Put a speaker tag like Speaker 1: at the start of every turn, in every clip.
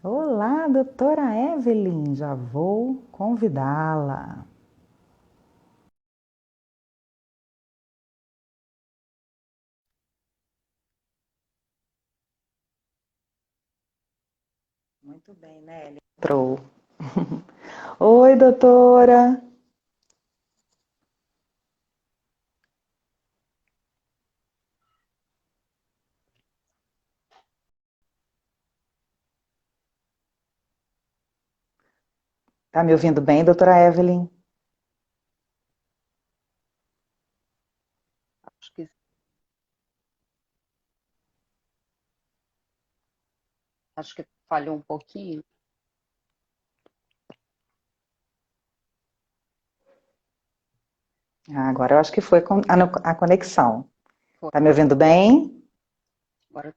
Speaker 1: Olá, doutora Evelyn, já vou convidá-la. Muito bem, né? Ela entrou. Oi, doutora. Tá me ouvindo bem, doutora Evelyn?
Speaker 2: Acho que, acho que falhou um pouquinho.
Speaker 1: Agora eu acho que foi a conexão.
Speaker 2: Foi.
Speaker 1: Tá me ouvindo bem?
Speaker 2: Agora,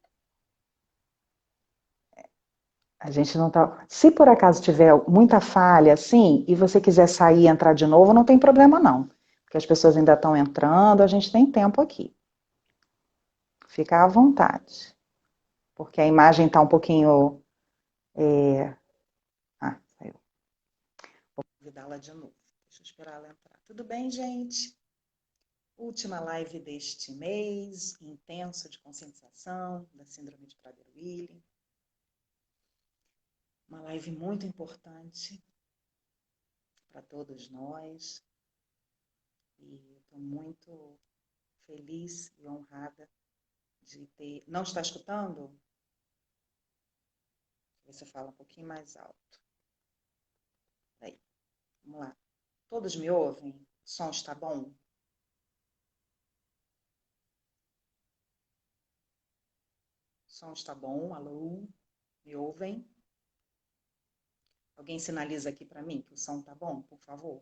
Speaker 1: A gente não tá. Se por acaso tiver muita falha, assim, e você quiser sair e entrar de novo, não tem problema não. Porque as pessoas ainda estão entrando, a gente tem tempo aqui. Fica à vontade. Porque a imagem está um pouquinho. Ah, saiu. Vou convidá-la de novo. Deixa eu esperar ela entrar. Tudo bem, gente? Última live deste mês, intenso de conscientização da Síndrome de Prader-Willi. Uma live muito importante para todos nós. E estou muito feliz e honrada de ter. Não está escutando? Você fala um pouquinho mais alto. Aí, vamos lá. Todos me ouvem? O som está bom? O som está bom? Alô? Me ouvem? Alguém sinaliza aqui para mim que o som tá bom, por favor?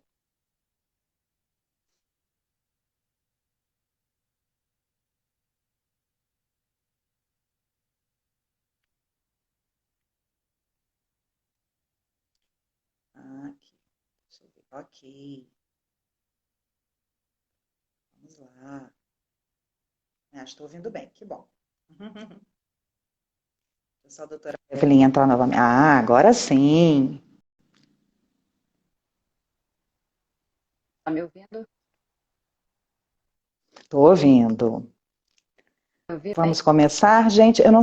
Speaker 1: Ah, aqui. Deixa eu ver. Ok. Vamos lá. Ah, estou ouvindo bem, que bom. Só a doutora Evelyn entrar novamente. Ah, agora sim.
Speaker 2: tá me ouvindo?
Speaker 1: Estou ouvindo.
Speaker 2: Me ouvi bem?
Speaker 1: Vamos começar, gente. Eu não.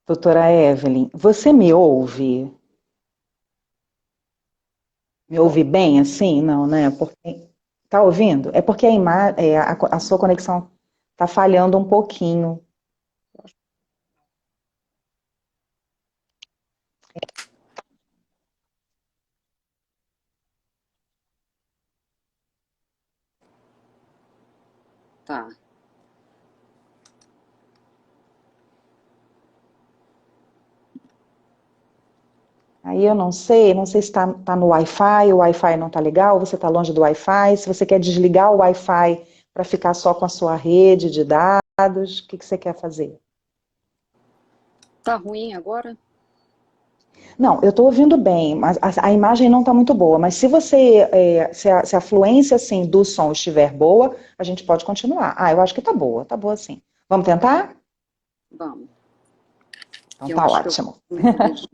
Speaker 1: Doutora Evelyn, você me ouve? Me ouve bem assim? Não, né? Porque... Tá ouvindo? É porque a sua conexão tá falhando um pouquinho.
Speaker 2: Tá.
Speaker 1: Aí eu não sei se está no Wi-Fi, o Wi-Fi não está legal, você está longe do Wi-Fi, se você quer desligar o Wi-Fi para ficar só com a sua rede de dados, o que você quer fazer?
Speaker 2: Tá ruim agora?
Speaker 1: Não, eu estou ouvindo bem, mas a imagem não está muito boa, mas se se a fluência assim, do som estiver boa, a gente pode continuar. Ah, eu acho que está boa sim. Vamos tentar?
Speaker 2: Vamos.
Speaker 1: Então
Speaker 2: Eu
Speaker 1: tá
Speaker 2: acho que eu
Speaker 1: ótimo.
Speaker 2: me elegi.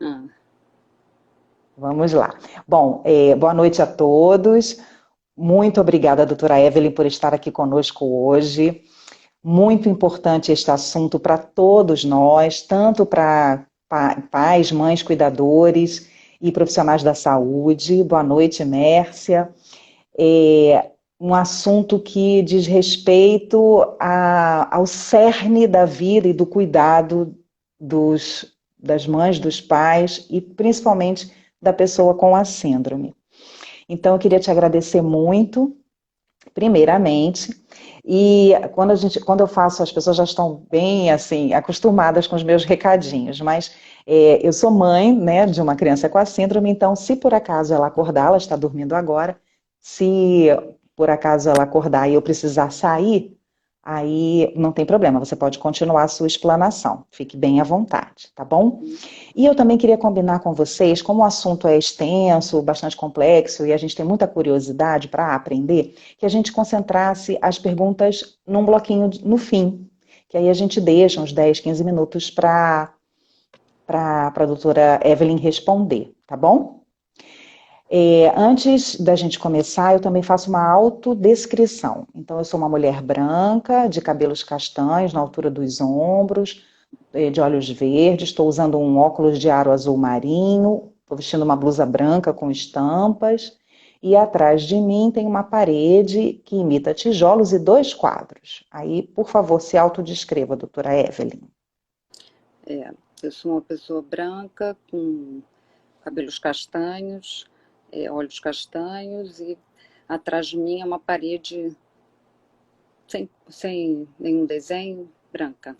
Speaker 2: Ah,
Speaker 1: Vamos lá. Bom, boa noite a todos. Muito obrigada, doutora Evelyn, por estar aqui conosco hoje. Muito importante este assunto para todos nós, tanto para pais, mães, cuidadores e profissionais da saúde. Boa noite, Mércia. É um assunto que diz respeito ao cerne da vida e do cuidado das mães, dos pais e principalmente da pessoa com a síndrome. Então, eu queria te agradecer muito, primeiramente. E quando eu faço, as pessoas já estão bem assim acostumadas com os meus recadinhos, mas eu sou mãe, né, de uma criança com a síndrome, então se por acaso ela acordar, ela está dormindo agora, se por acaso ela acordar e eu precisar sair, aí não tem problema, você pode continuar a sua explanação. Fique bem à vontade, tá bom? E eu também queria combinar com vocês, como o assunto é extenso, bastante complexo, e a gente tem muita curiosidade para aprender, que a gente concentrasse as perguntas num bloquinho no fim, que aí a gente deixa uns 10, 15 minutos para a doutora Evelyn responder, tá bom? Antes da gente começar, eu também faço uma autodescrição. Então, eu sou uma mulher branca, de cabelos castanhos na altura dos ombros, de olhos verdes, estou usando um óculos de aro azul marinho, estou vestindo uma blusa branca com estampas, e atrás de mim tem uma parede que imita tijolos e dois quadros. Aí, por favor, se autodescreva, doutora Evelyn.
Speaker 2: Eu sou uma pessoa branca, com cabelos castanhos, olhos castanhos, e atrás de mim é uma parede sem nenhum desenho, branca.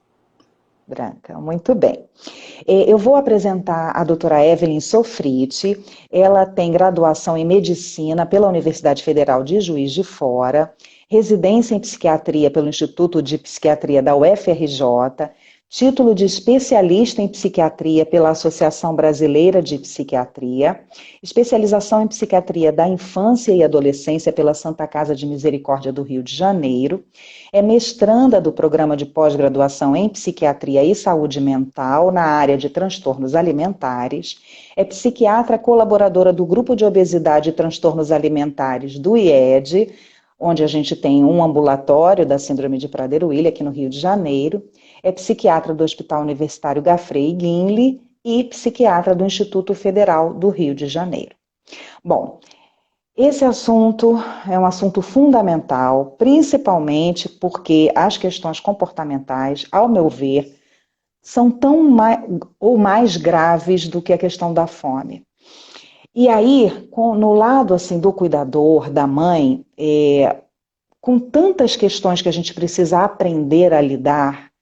Speaker 1: Branca, muito bem. Eu vou apresentar a doutora Evelyn Sofriti. Ela tem graduação em Medicina pela Universidade Federal de Juiz de Fora, residência em Psiquiatria pelo Instituto de Psiquiatria da UFRJ, título de especialista em Psiquiatria pela Associação Brasileira de Psiquiatria, especialização em Psiquiatria da Infância e Adolescência pela Santa Casa de Misericórdia do Rio de Janeiro, é mestranda do Programa de Pós-Graduação em Psiquiatria e Saúde Mental na área de transtornos alimentares, é psiquiatra colaboradora do Grupo de Obesidade e Transtornos Alimentares do IED, onde a gente tem um ambulatório da Síndrome de Prader-Willi aqui no Rio de Janeiro, é psiquiatra do Hospital Universitário Gafrey Guinle e psiquiatra do Instituto Federal do Rio de Janeiro. Bom, esse assunto é um assunto fundamental, principalmente porque as questões comportamentais, ao meu ver, são tão mais graves do que a questão da fome. E aí, no lado assim do cuidador, da mãe, com tantas questões que a gente precisa aprender a lidar,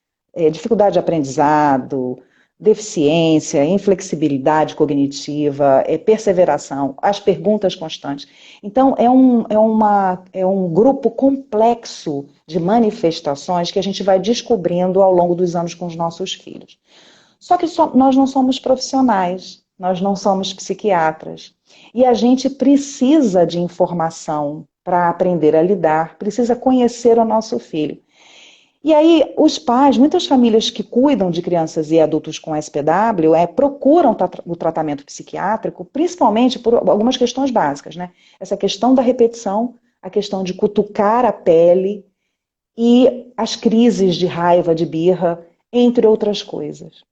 Speaker 1: dificuldade de aprendizado, deficiência, inflexibilidade cognitiva, perseveração, as perguntas constantes. Então, é um grupo complexo de manifestações que a gente vai descobrindo ao longo dos anos com os nossos filhos. Só que nós não somos profissionais, nós não somos psiquiatras. E a gente precisa de informação para aprender a lidar, precisa conhecer o nosso filho. E aí, os pais, muitas famílias que cuidam de crianças e adultos com SPW, procuram o tratamento psiquiátrico, principalmente por algumas questões básicas, né? Essa questão da repetição, a questão de cutucar a pele e as crises de raiva, de birra, entre outras coisas.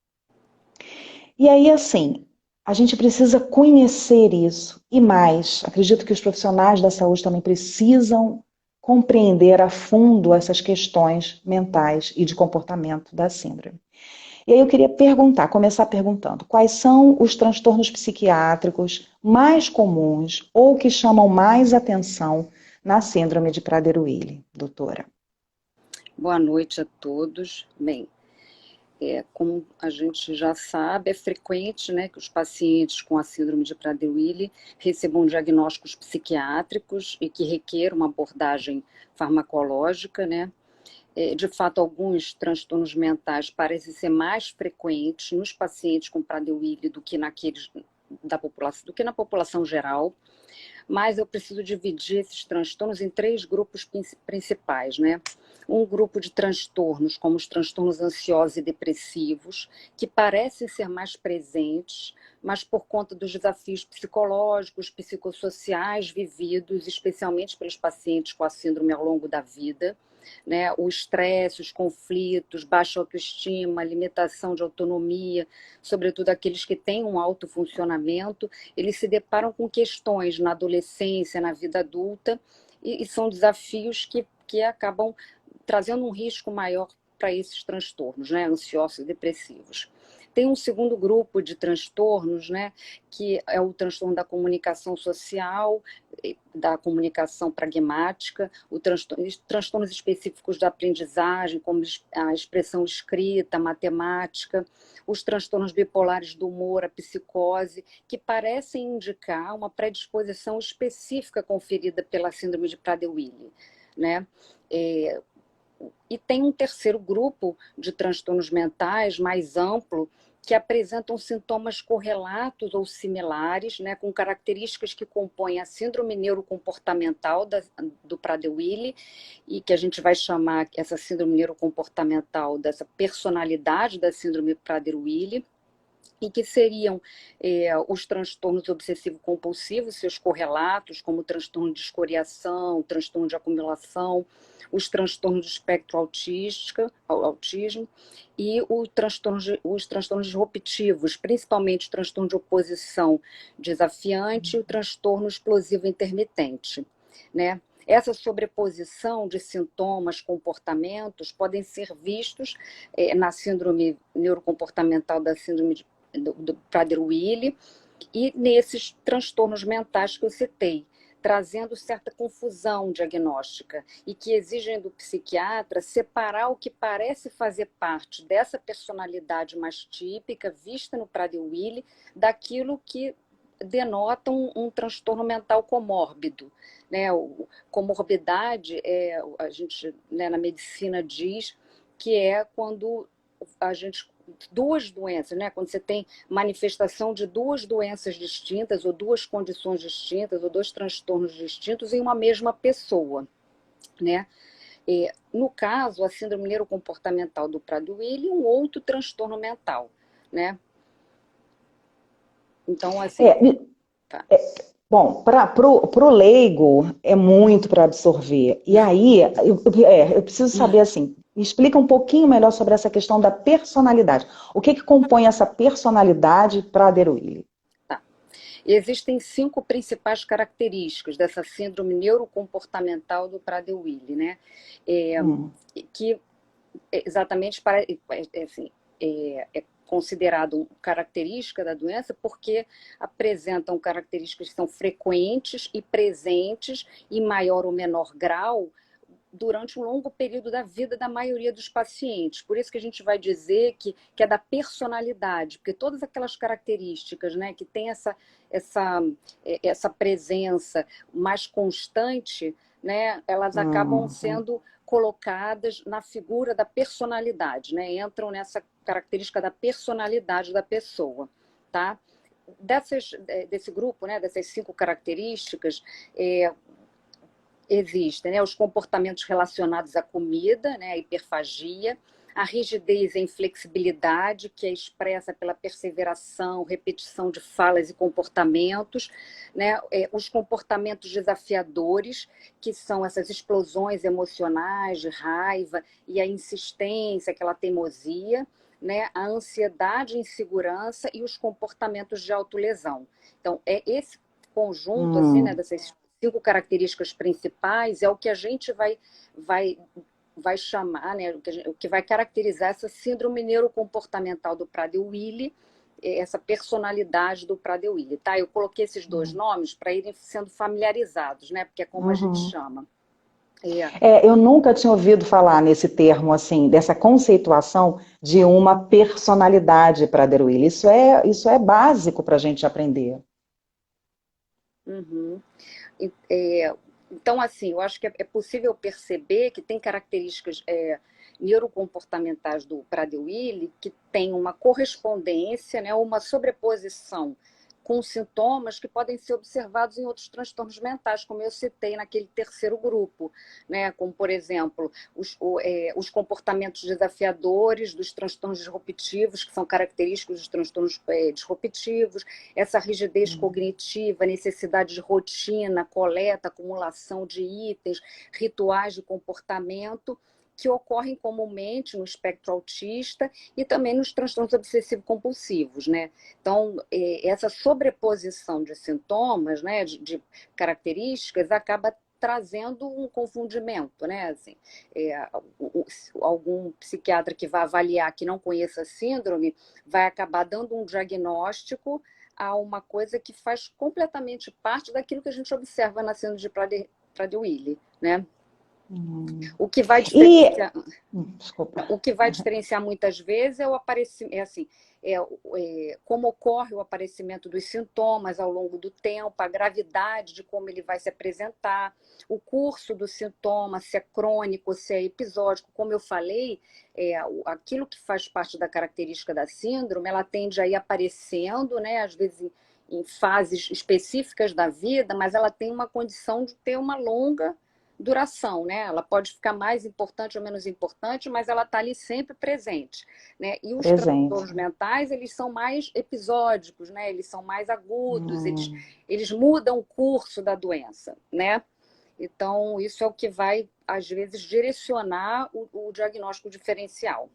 Speaker 1: E aí, assim, a gente precisa conhecer isso e mais. Acredito que os profissionais da saúde também precisam compreender a fundo essas questões mentais e de comportamento da síndrome. E aí eu queria começar perguntando, quais são os transtornos psiquiátricos mais comuns ou que chamam mais atenção na síndrome de Prader-Willi, doutora?
Speaker 2: Boa noite a todos. Bem, como a gente já sabe, é frequente, né, que os pacientes com a síndrome de Prader-Willi recebam diagnósticos psiquiátricos e que requeram uma abordagem farmacológica, né? De fato, alguns transtornos mentais parecem ser mais frequentes nos pacientes com Prader-Willi do que naqueles da população, do que na população geral. Mas eu preciso dividir esses transtornos em três grupos principais, né? Um grupo de transtornos, como os transtornos ansiosos e depressivos, que parecem ser mais presentes, mas por conta dos desafios psicológicos, psicossociais vividos, especialmente pelos pacientes com a síndrome ao longo da vida, né? O estresse, os conflitos, baixa autoestima, limitação de autonomia, sobretudo aqueles que têm um alto funcionamento, eles se deparam com questões na adolescência, na vida adulta, e são desafios que acabam trazendo um risco maior para esses transtornos, né, ansiosos e depressivos. Tem um segundo grupo de transtornos, né, que é o transtorno da comunicação social, da comunicação pragmática, transtornos específicos da aprendizagem, como a expressão escrita, matemática, os transtornos bipolares do humor, a psicose, que parecem indicar uma predisposição específica conferida pela síndrome de Prader-Willi, né? E tem um terceiro grupo de transtornos mentais mais amplo, que apresentam sintomas correlatos ou similares, né, com características que compõem a síndrome neurocomportamental do Prader-Willi, e que a gente vai chamar essa síndrome neurocomportamental dessa personalidade da síndrome Prader-Willi, e que seriam os transtornos obsessivo-compulsivos, seus correlatos, como o transtorno de escoriação, o transtorno de acumulação, os transtornos do espectro autismo, e os transtornos disruptivos, principalmente o transtorno de oposição desafiante e o transtorno explosivo intermitente, né? Essa sobreposição de sintomas, comportamentos, podem ser vistos na síndrome neurocomportamental da síndrome do Prader-Willi e nesses transtornos mentais que eu citei, trazendo certa confusão diagnóstica e que exigem do psiquiatra separar o que parece fazer parte dessa personalidade mais típica, vista no Prader-Willi, daquilo que denota um transtorno mental comórbido, né? Comorbidade, a gente, né, na medicina diz que é quando a gente duas doenças, né? Quando você tem manifestação de duas doenças distintas, ou duas condições distintas, ou dois transtornos distintos em uma mesma pessoa, né? No caso, a síndrome neurocomportamental do Prader-Willi, um outro transtorno mental, né? Então, assim... Tá.
Speaker 1: Bom, para o leigo é muito para absorver. E aí, eu preciso saber assim, me explica um pouquinho melhor sobre essa questão da personalidade. O que compõe essa personalidade Prader-Willi?
Speaker 2: Tá. Existem 5 principais características dessa síndrome neurocomportamental do Prader-Willi, né? Que exatamente assim, é considerado característica da doença porque apresentam características que são frequentes e presentes em maior ou menor grau durante um longo período da vida da maioria dos pacientes. Por isso que a gente vai dizer que é da personalidade, porque todas aquelas características, né, que tem essa presença mais constante, né, elas acabam sendo colocadas na figura da personalidade, né, entram nessa característica da personalidade da pessoa, tá? Desse grupo, né, dessas 5 características, existem, né, os comportamentos relacionados à comida, né, a hiperfagia, a rigidez e a inflexibilidade, que é expressa pela perseveração, repetição de falas e comportamentos, né, os comportamentos desafiadores, que são essas explosões emocionais de raiva e a insistência, aquela teimosia, né, a ansiedade e insegurança e os comportamentos de autolesão. Então, é esse conjunto, assim, né, dessas 5 características principais é o que a gente vai chamar, né, o que vai caracterizar essa síndrome neurocomportamental do Prader-Willi, essa personalidade do Prader-Willi, tá? Eu coloquei esses 2 nomes para irem sendo familiarizados, né, porque é como a gente chama.
Speaker 1: Eu nunca tinha ouvido falar nesse termo, assim, dessa conceituação de uma personalidade Prader-Willi. Isso é básico para a gente aprender.
Speaker 2: Uhum. Então, assim, eu acho que é possível perceber que tem características neurocomportamentais do Prader-Willi que tem uma correspondência, né, uma sobreposição com sintomas que podem ser observados em outros transtornos mentais, como eu citei naquele terceiro grupo, né? Como, por exemplo, os comportamentos desafiadores dos transtornos disruptivos, que são característicos dos transtornos disruptivos, essa rigidez cognitiva, necessidade de rotina, coleta, acumulação de itens, rituais de comportamento, que ocorrem comumente no espectro autista e também nos transtornos obsessivo-compulsivos, né? Então, essa sobreposição de sintomas, né, de características, acaba trazendo um confundimento, né? Assim, algum psiquiatra que vai avaliar que não conheça a síndrome vai acabar dando um diagnóstico a uma coisa que faz completamente parte daquilo que a gente observa na síndrome de Prader-Willi, né? O que vai diferenciar...
Speaker 1: Desculpa.
Speaker 2: O que vai diferenciar muitas vezes é o aparecimento, como ocorre o aparecimento dos sintomas ao longo do tempo, a gravidade de como ele vai se apresentar, o curso do sintoma, se é crônico, se é episódico. Como eu falei, aquilo que faz parte da característica da síndrome, ela tende a ir aparecendo, né, às vezes em fases específicas da vida, mas ela tem uma condição de ter uma longa duração, né? Ela pode ficar mais importante ou menos importante, mas ela está ali sempre presente, né? E os
Speaker 1: Presente.
Speaker 2: transtornos mentais, eles são mais episódicos, né? Eles são mais agudos,
Speaker 1: Hum.
Speaker 2: eles mudam o curso da doença, né? Então, isso é o que vai, às vezes, direcionar o diagnóstico diferencial.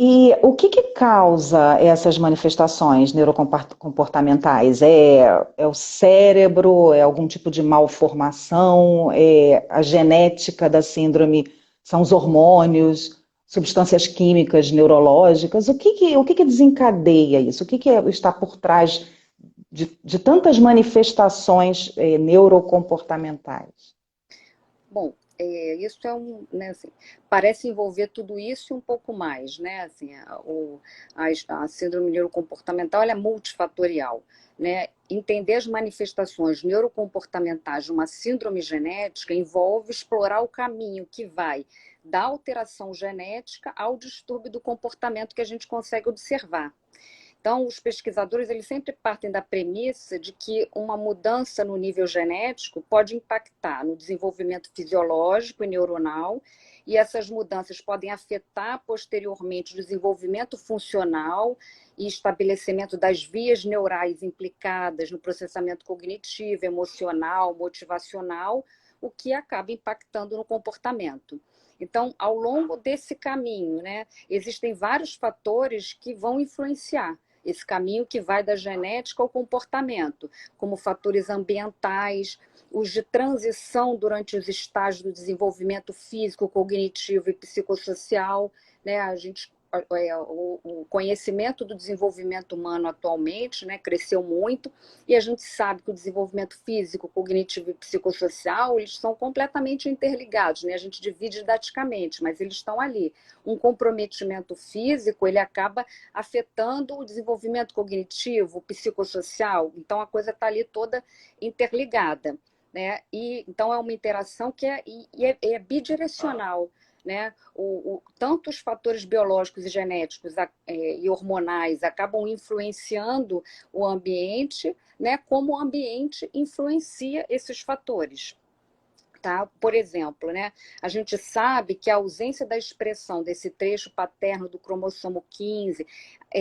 Speaker 1: E o que que causa essas manifestações neurocomportamentais? É o cérebro? É algum tipo de malformação? É a genética da síndrome? São os hormônios? Substâncias químicas, neurológicas? O que que desencadeia isso? O que está por trás de tantas manifestações neurocomportamentais?
Speaker 2: Bom, isso é né, assim, parece envolver tudo isso e um pouco mais, né? Assim, a síndrome neurocomportamental ela é multifatorial, né? Entender as manifestações neurocomportamentais de uma síndrome genética envolve explorar o caminho que vai da alteração genética ao distúrbio do comportamento que a gente consegue observar. Então, os pesquisadores eles sempre partem da premissa de que uma mudança no nível genético pode impactar no desenvolvimento fisiológico e neuronal, e essas mudanças podem afetar posteriormente o desenvolvimento funcional e estabelecimento das vias neurais implicadas no processamento cognitivo, emocional, motivacional, o que acaba impactando no comportamento. Então, ao longo desse caminho, né, existem vários fatores que vão influenciar esse caminho que vai da genética ao comportamento, como fatores ambientais, os de transição durante os estágios do desenvolvimento físico, cognitivo e psicossocial, né? A gente o conhecimento do desenvolvimento humano atualmente, né, cresceu muito, e a gente sabe que o desenvolvimento físico, cognitivo e psicossocial, eles são completamente interligados, né? A gente divide didaticamente, mas eles estão ali. Um comprometimento físico, ele acaba afetando o desenvolvimento cognitivo, psicossocial, então a coisa está ali toda interligada, né? E então é uma interação que é bidirecional, né? Tanto os fatores biológicos e genéticos e hormonais acabam influenciando o ambiente, né? Como o ambiente influencia esses fatores. Tá? Por exemplo, né, a gente sabe que a ausência da expressão desse trecho paterno do cromossomo 15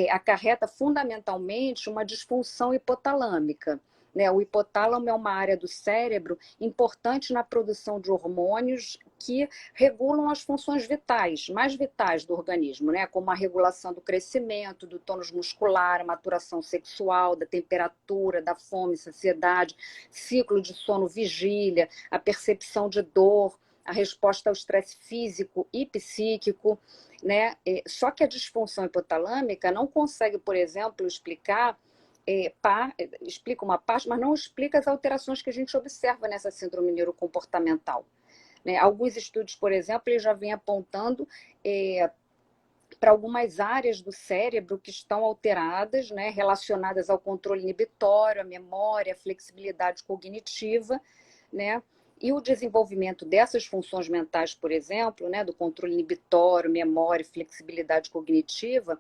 Speaker 2: acarreta fundamentalmente uma disfunção hipotalâmica. Né? O hipotálamo é uma área do cérebro importante na produção de hormônios que regulam as funções vitais, mais vitais do organismo, né? Como a regulação do crescimento, do tônus muscular, a maturação sexual, da temperatura, da fome, saciedade, ciclo de sono-vigília, a percepção de dor, a resposta ao estresse físico e psíquico, né? Só que a disfunção hipotalâmica não consegue, por exemplo, explica uma parte, mas não explica as alterações que a gente observa nessa síndrome neurocomportamental. Né? Alguns estudos, por exemplo, eles já vêm apontando para algumas áreas do cérebro que estão alteradas, né, relacionadas ao controle inibitório, à memória, à flexibilidade cognitiva, né? E o desenvolvimento dessas funções mentais, por exemplo, né, do controle inibitório, memória e flexibilidade cognitiva,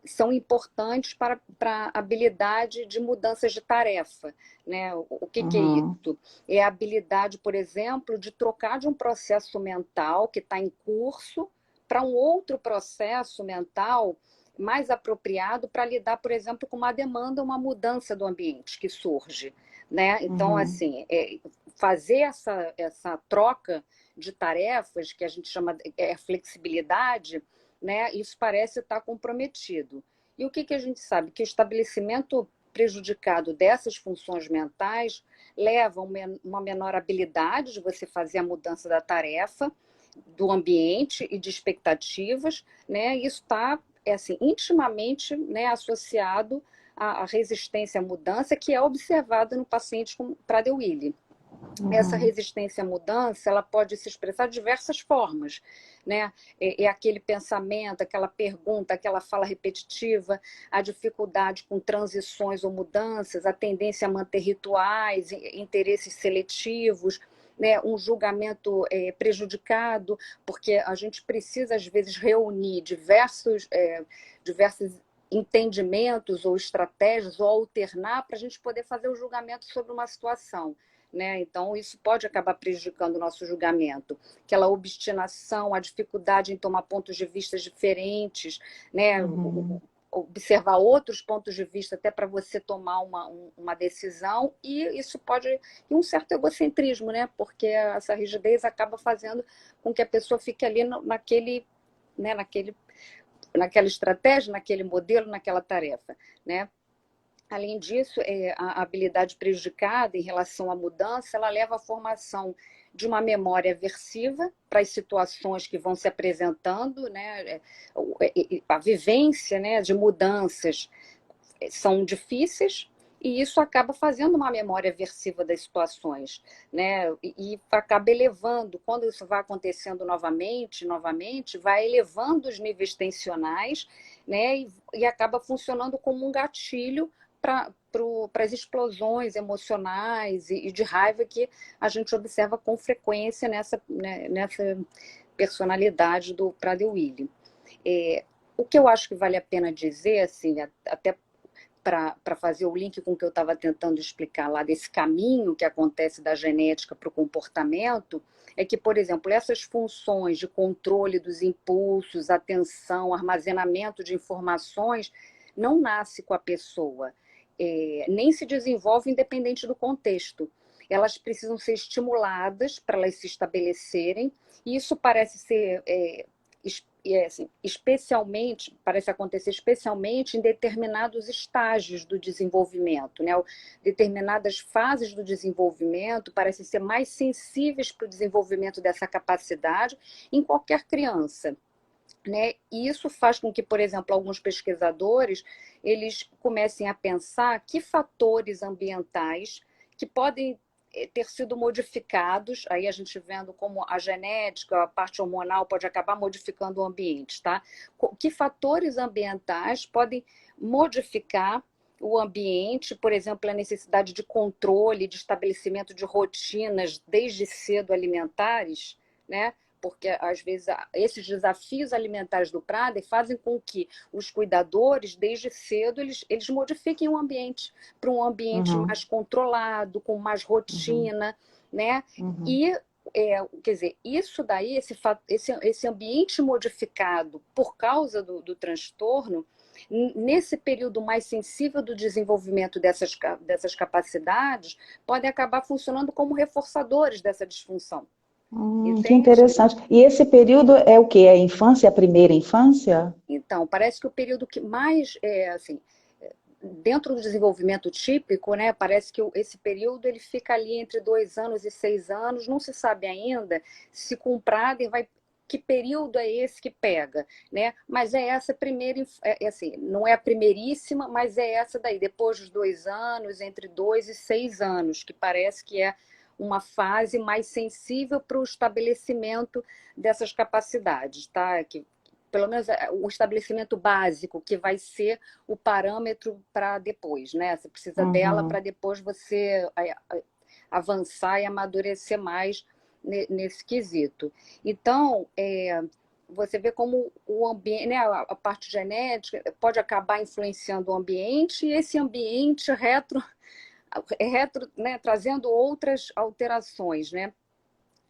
Speaker 2: são importantes para a habilidade de mudanças de tarefa. Né? O que é
Speaker 1: Uhum.
Speaker 2: isso? É a habilidade, por exemplo, de trocar de um processo mental que está em curso para um outro processo mental mais apropriado para lidar, por exemplo, com uma demanda, uma mudança do ambiente que surge. Né? Então,
Speaker 1: Uhum.
Speaker 2: assim, fazer essa troca de tarefas, que a gente chama de flexibilidade, né? Isso parece estar comprometido. E o que a gente sabe? Que o estabelecimento prejudicado dessas funções mentais leva uma menor habilidade de você fazer a mudança da tarefa, do ambiente e de expectativas, né? Isso está assim, intimamente, né, associado à resistência à mudança que é observada no paciente com Prader-Willi. Essa
Speaker 1: Uhum.
Speaker 2: resistência à mudança, ela pode se expressar de diversas formas, né? É aquele pensamento, aquela pergunta, aquela fala repetitiva, a dificuldade com transições ou mudanças, a tendência a manter rituais, interesses seletivos, né? Um julgamento prejudicado, porque a gente precisa, às vezes, reunir diversos entendimentos ou estratégias, ou alternar para a gente poder fazer o julgamento sobre uma situação. Né? Então, isso pode acabar prejudicando o nosso julgamento. Aquela obstinação, a dificuldade em tomar pontos de vista diferentes, né?
Speaker 1: Uhum.
Speaker 2: Observar outros pontos de vista até para você tomar uma decisão, e isso pode... E um certo egocentrismo, né? Porque essa rigidez acaba fazendo com que a pessoa fique ali naquela estratégia, naquele modelo, naquela tarefa, né? Além disso, a habilidade prejudicada em relação à mudança, ela leva à formação de uma memória aversiva para as situações que vão se apresentando, né? A vivência, né, de mudanças são difíceis, e isso acaba fazendo uma memória aversiva das situações, né? E acaba elevando, quando isso vai acontecendo novamente, vai elevando os níveis tensionais, né? E acaba funcionando como um gatilho para as explosões emocionais e de raiva que a gente observa com frequência nessa personalidade do Prader-Willi. O que eu acho que vale a pena dizer, assim, até para fazer o link com o que eu estava tentando explicar lá, desse caminho que acontece da genética para o comportamento, é que, por exemplo, essas funções de controle dos impulsos, atenção, armazenamento de informações, não nasce com a pessoa, nem se desenvolve independente do contexto. Elas precisam ser estimuladas para elas se estabelecerem, e isso parece ser assim, especialmente, parece acontecer especialmente em determinados estágios do desenvolvimento, né? Determinadas fases do desenvolvimento parecem ser mais sensíveis para o desenvolvimento dessa capacidade em qualquer criança. Né? E isso faz com que, por exemplo, alguns pesquisadores eles comecem a pensar que fatores ambientais que podem ter sido modificados, aí a gente vendo como a genética, a parte hormonal pode acabar modificando o ambiente, tá? Que fatores ambientais podem modificar o ambiente, por exemplo, a necessidade de controle, de estabelecimento de rotinas desde cedo alimentares, né? Porque às vezes esses desafios alimentares do Prader fazem com que os cuidadores, desde cedo, eles modifiquem o ambiente para um ambiente
Speaker 1: Uhum.
Speaker 2: mais controlado, com mais
Speaker 1: Uhum.
Speaker 2: rotina, né?
Speaker 1: Uhum.
Speaker 2: E quer dizer, isso daí, esse ambiente modificado por causa do transtorno, nesse período mais sensível do desenvolvimento dessas capacidades, podem acabar funcionando como reforçadores dessa disfunção.
Speaker 1: Que
Speaker 2: Entende?
Speaker 1: interessante. E esse período é o quê? É a infância, a primeira infância?
Speaker 2: Então, parece que o período que mais, assim, dentro do desenvolvimento típico, né, parece que esse período ele fica ali entre 2 anos e 6 anos, não se sabe ainda se com o Prader vai... Que período é esse que pega, né? Mas é essa primeira, assim, não é a primeiríssima, mas é essa daí, depois dos 2 anos, entre 2 e 6 anos, que parece que é uma fase mais sensível para o estabelecimento dessas capacidades, tá? Que, pelo menos o estabelecimento básico, que vai ser o parâmetro para depois, né? Você precisa dela para
Speaker 1: Uhum.
Speaker 2: depois você avançar e amadurecer mais nesse quesito. Então, você vê como o ambiente, né, a parte genética pode acabar influenciando o ambiente, e esse ambiente né, trazendo outras alterações, né?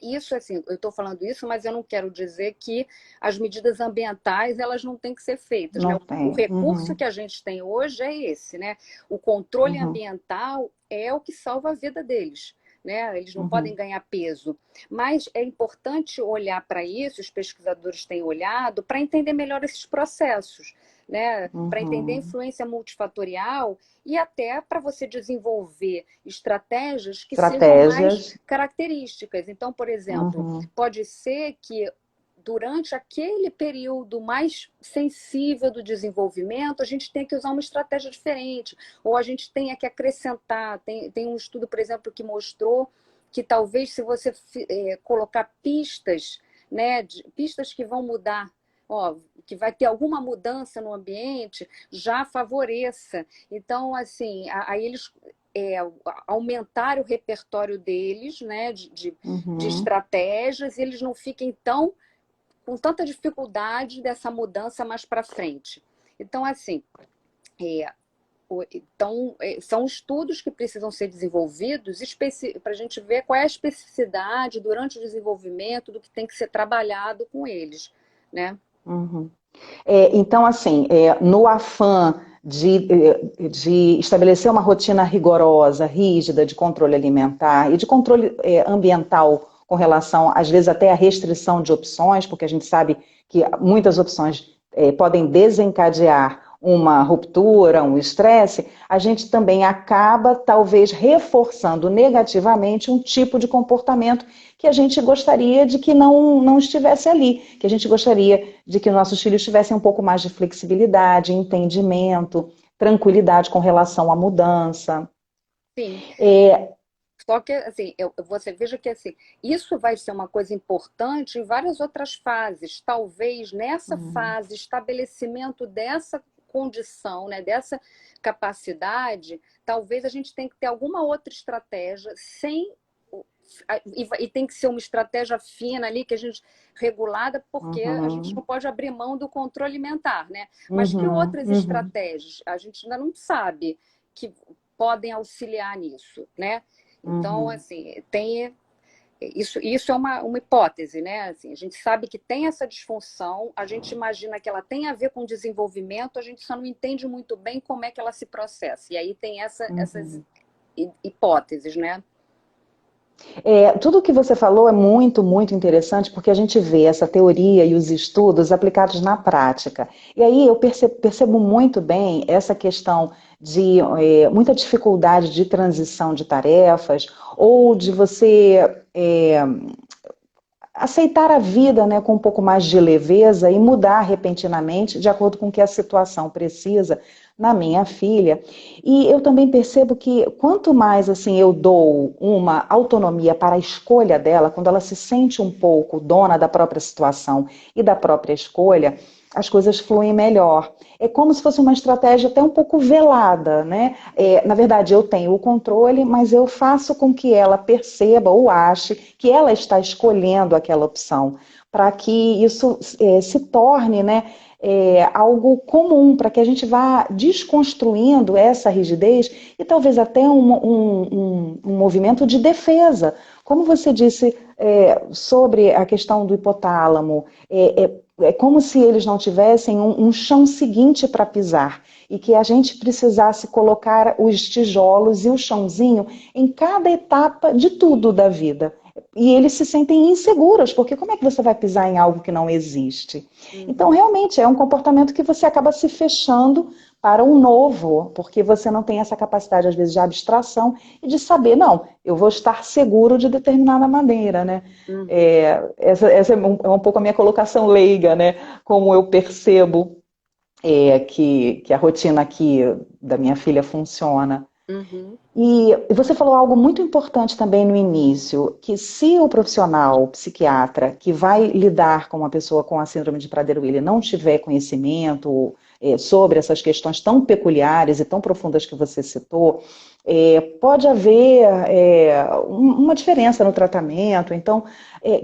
Speaker 2: Isso, assim, eu estou falando isso, mas eu não quero dizer que as medidas ambientais elas não têm que ser feitas, né?
Speaker 1: Não
Speaker 2: O
Speaker 1: tem.
Speaker 2: recurso
Speaker 1: Uhum.
Speaker 2: que a gente tem hoje é esse, né? O controle
Speaker 1: Uhum.
Speaker 2: ambiental é o que salva a vida deles, né? Eles não podem
Speaker 1: Uhum.
Speaker 2: ganhar peso, mas é importante olhar para isso. Os pesquisadores têm olhado para entender melhor esses processos, né? Para entender a
Speaker 1: Uhum.
Speaker 2: influência multifatorial e até para você desenvolver estratégias que sejam mais
Speaker 1: Estratégias.
Speaker 2: características. Então, por exemplo,
Speaker 1: Uhum.
Speaker 2: pode ser que durante aquele período mais sensível do desenvolvimento, a gente tenha que usar uma estratégia diferente, ou a gente tenha que acrescentar. Tem um estudo, por exemplo, que mostrou que talvez se você colocar pistas, né, pistas que vão mudar, ó, que vai ter alguma mudança no ambiente, já favoreça. Então, assim, aí eles aumentar o repertório deles, né, de
Speaker 1: Uhum.
Speaker 2: estratégias, e eles não fiquem tão com tanta dificuldade dessa mudança mais para frente. Então, assim, são estudos que precisam ser desenvolvidos para a gente ver qual é a especificidade durante o desenvolvimento do que tem que ser trabalhado com eles, né?
Speaker 1: Uhum. Então, assim, no afã de estabelecer uma rotina rigorosa, rígida, de controle alimentar e de controle ambiental com relação, às vezes, até a restrição de opções, porque a gente sabe que muitas opções podem desencadear uma ruptura, um estresse, a gente também acaba, talvez, reforçando negativamente um tipo de comportamento que a gente gostaria de que não estivesse ali, que a gente gostaria de que nossos filhos tivessem um pouco mais de flexibilidade, entendimento, tranquilidade com relação à mudança.
Speaker 2: Sim.
Speaker 1: É,
Speaker 2: Só que, assim, você veja que assim, isso vai ser uma coisa importante em várias outras fases. Talvez nessa fase, estabelecimento dessa condição, né, dessa capacidade, talvez a gente tenha que ter alguma outra estratégia sem e tem que ser uma estratégia fina ali que a gente regulada, porque a gente não
Speaker 1: uhum,
Speaker 2: pode abrir mão do controle alimentar, né? Mas que
Speaker 1: uhum,
Speaker 2: outras
Speaker 1: uhum,
Speaker 2: estratégias a gente ainda não sabe que podem auxiliar nisso, né? Então,
Speaker 1: uhum.
Speaker 2: assim, tem isso é uma hipótese, né? Assim, a gente sabe que tem essa disfunção, a gente imagina que ela tem a ver com desenvolvimento, a gente só não entende muito bem como é que ela se processa. E aí tem essas
Speaker 1: Uhum.
Speaker 2: hipóteses, né?
Speaker 1: Tudo o que você falou é muito, muito interessante, porque a gente vê essa teoria e os estudos aplicados na prática. E aí eu percebo muito bem essa questão de muita dificuldade de transição de tarefas, ou de você aceitar a vida, né, com um pouco mais de leveza e mudar repentinamente de acordo com o que a situação precisa na minha filha. E eu também percebo que quanto mais assim eu dou uma autonomia para a escolha dela, quando ela se sente um pouco dona da própria situação e da própria escolha, as coisas fluem melhor. É como se fosse uma estratégia até um pouco velada, né? Na verdade, eu tenho o controle, mas eu faço com que ela perceba ou ache que ela está escolhendo aquela opção, para que isso se torne, né, algo comum, para que a gente vá desconstruindo essa rigidez e talvez até um movimento de defesa. Como você disse sobre a questão do hipotálamo, é como se eles não tivessem um chão seguinte para pisar e que a gente precisasse colocar os tijolos e o chãozinho em cada etapa de tudo da vida. E eles se sentem inseguros, porque como é que você vai pisar em algo que não existe? Então,
Speaker 2: Uhum.
Speaker 1: realmente, é um comportamento que você acaba se fechando para um novo, porque você não tem essa capacidade, às vezes, de abstração e de saber, não, eu vou estar seguro de determinada maneira, né?
Speaker 2: Uhum.
Speaker 1: Essa é um pouco a minha colocação leiga, né? Como eu percebo que a rotina aqui da minha filha funciona.
Speaker 2: Uhum.
Speaker 1: E você falou algo muito importante também no início, que se o profissional, o psiquiatra, que vai lidar com uma pessoa com a síndrome de Prader-Willi não tiver conhecimento sobre essas questões tão peculiares e tão profundas que você citou, pode haver uma diferença no tratamento, então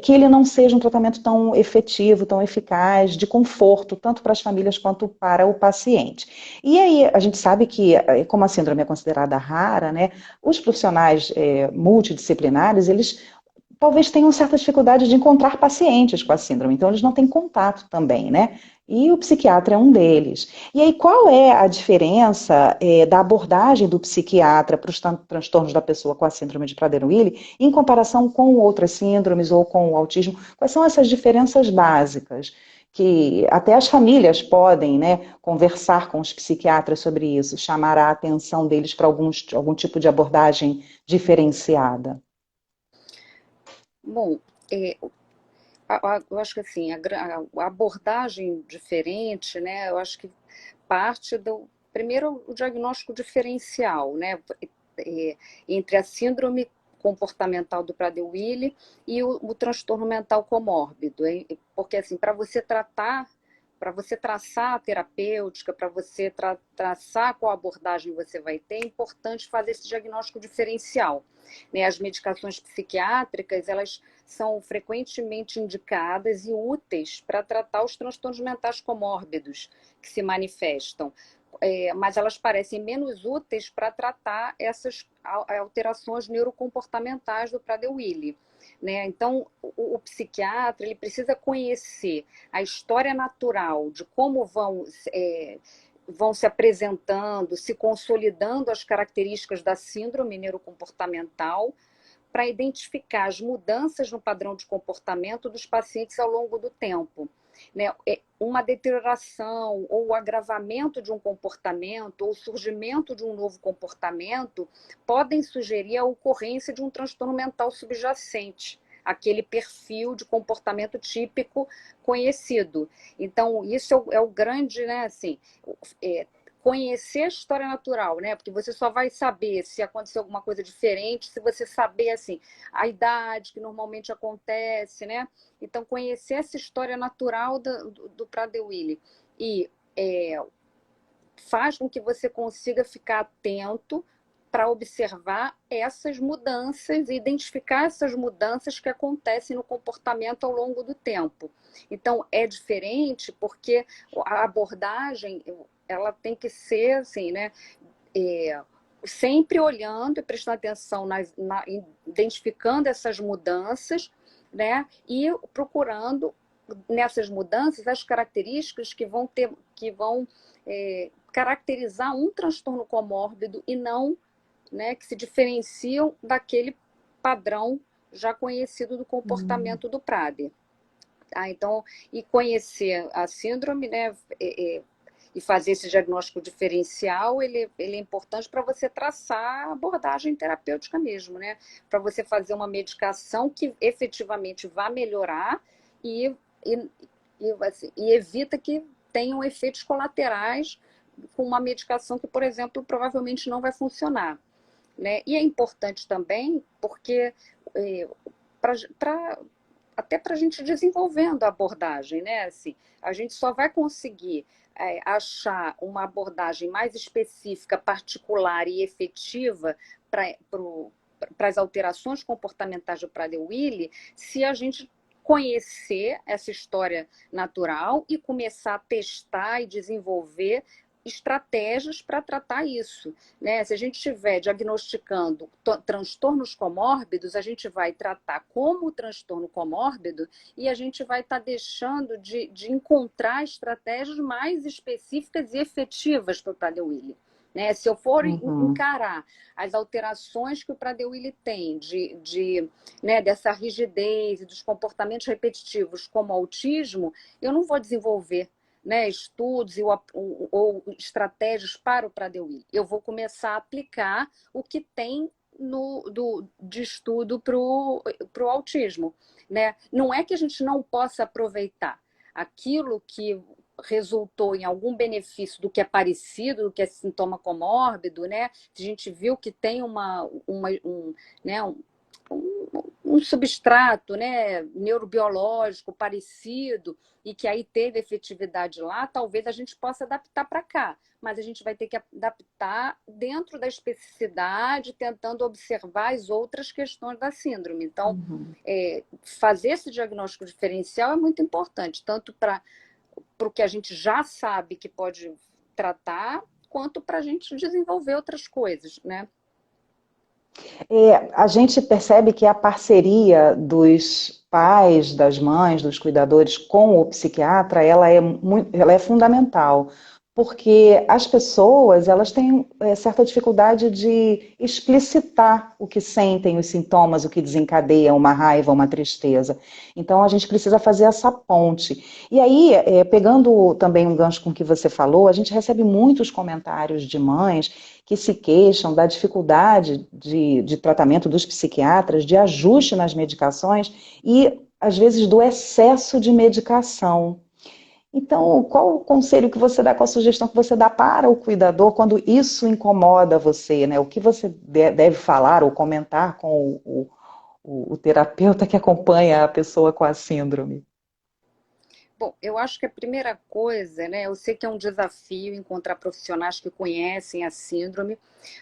Speaker 1: que ele não seja um tratamento tão efetivo, tão eficaz, de conforto, tanto para as famílias quanto para o paciente. E aí a gente sabe que, como a síndrome é considerada rara, né, os profissionais multidisciplinares, eles talvez tenham certa dificuldade de encontrar pacientes com a síndrome, então eles não têm contato também, né? E o psiquiatra é um deles. E aí, qual é a diferença da abordagem do psiquiatra para os transtornos da pessoa com a síndrome de Prader-Willi em comparação com outras síndromes ou com o autismo? Quais são essas diferenças básicas? Que até as famílias podem, né, conversar com os psiquiatras sobre isso, chamar a atenção deles para algum tipo de abordagem diferenciada.
Speaker 2: Bom, é, eu acho que assim, a abordagem diferente, né? Eu acho que parte do primeiro o diagnóstico diferencial, né? É, entre a síndrome comportamental do Prader-Willi e o transtorno mental comórbido, hein? Porque assim, para você tratar, para você traçar a terapêutica, para você traçar qual abordagem você vai ter, é importante fazer esse diagnóstico diferencial, né? As medicações psiquiátricas, elas são frequentemente indicadas e úteis para tratar os transtornos mentais comórbidos que se manifestam, mas elas parecem menos úteis para tratar essas alterações neurocomportamentais do Prader-Willi, né? Então, o psiquiatra ele precisa conhecer a história natural de como vão se apresentando, se consolidando as características da síndrome neurocomportamental, para identificar as mudanças no padrão de comportamento dos pacientes ao longo do tempo, né? Uma deterioração ou o agravamento de um comportamento ou o surgimento de um novo comportamento podem sugerir a ocorrência de um transtorno mental subjacente, aquele perfil de comportamento típico conhecido. Então, isso é o grande, né, assim, conhecer a história natural, né? Porque você só vai saber se aconteceu alguma coisa diferente se você saber, assim, a idade que normalmente acontece, né? Então, conhecer essa história natural do Prader-Willi e faz com que você consiga ficar atento para observar essas mudanças e identificar essas mudanças que acontecem no comportamento ao longo do tempo. Então, é diferente porque a abordagem ela tem que ser assim, né? Sempre olhando e prestando atenção, identificando essas mudanças, né? E procurando nessas mudanças as características que vão caracterizar um transtorno comórbido e não, né, que se diferenciam daquele padrão já conhecido do comportamento do Prader. Então, e conhecer a síndrome, né, e fazer esse diagnóstico diferencial, ele é importante para você traçar a abordagem terapêutica mesmo, né? Para você fazer uma medicação que efetivamente vá melhorar e evita que tenham efeitos colaterais com uma medicação que, por exemplo, provavelmente não vai funcionar, né? E é importante também porque até para a gente desenvolvendo a abordagem, né? Assim, a gente só vai conseguir achar uma abordagem mais específica, particular e efetiva para as alterações comportamentais do Prader-Willi se a gente conhecer essa história natural e começar a testar e desenvolver estratégias para tratar isso, né? Se a gente estiver diagnosticando transtornos comórbidos, a gente vai tratar como transtorno comórbido e a gente vai estar deixando de encontrar estratégias mais específicas e efetivas para o Prader-Willi, né? Se eu for encarar as alterações que o Prader-Willi tem né, dessa rigidez e dos comportamentos repetitivos como autismo, eu não vou desenvolver, né, estudos ou estratégias para o Prader-Willi. Eu vou começar a aplicar o que tem de estudo para o autismo, né? Não é que a gente não possa aproveitar aquilo que resultou em algum benefício do que é parecido, do que é sintoma comórbido, né? A gente viu que tem um substrato, né, neurobiológico parecido e que aí teve efetividade lá, talvez a gente possa adaptar para cá, mas a gente vai ter que adaptar dentro da especificidade, tentando observar as outras questões da síndrome. Então, fazer esse diagnóstico diferencial é muito importante, tanto para o que a gente já sabe que pode tratar, quanto para a gente desenvolver outras coisas, né?
Speaker 1: A gente percebe que a parceria dos pais, das mães, dos cuidadores com o psiquiatra, ela é fundamental, porque as pessoas elas têm certa dificuldade de explicitar o que sentem, os sintomas, o que desencadeia uma raiva, uma tristeza. Então a gente precisa fazer essa ponte. E aí, pegando também um gancho com o que você falou, a gente recebe muitos comentários de mães que se queixam da dificuldade de tratamento dos psiquiatras, de ajuste nas medicações e, às vezes, do excesso de medicação. Então, qual o conselho que você dá, qual a sugestão que você dá para o cuidador quando isso incomoda você, né? O que você deve falar ou comentar com o terapeuta que acompanha a pessoa com a síndrome?
Speaker 2: Bom, eu acho que a primeira coisa, né, eu sei que é um desafio encontrar profissionais que conhecem a síndrome,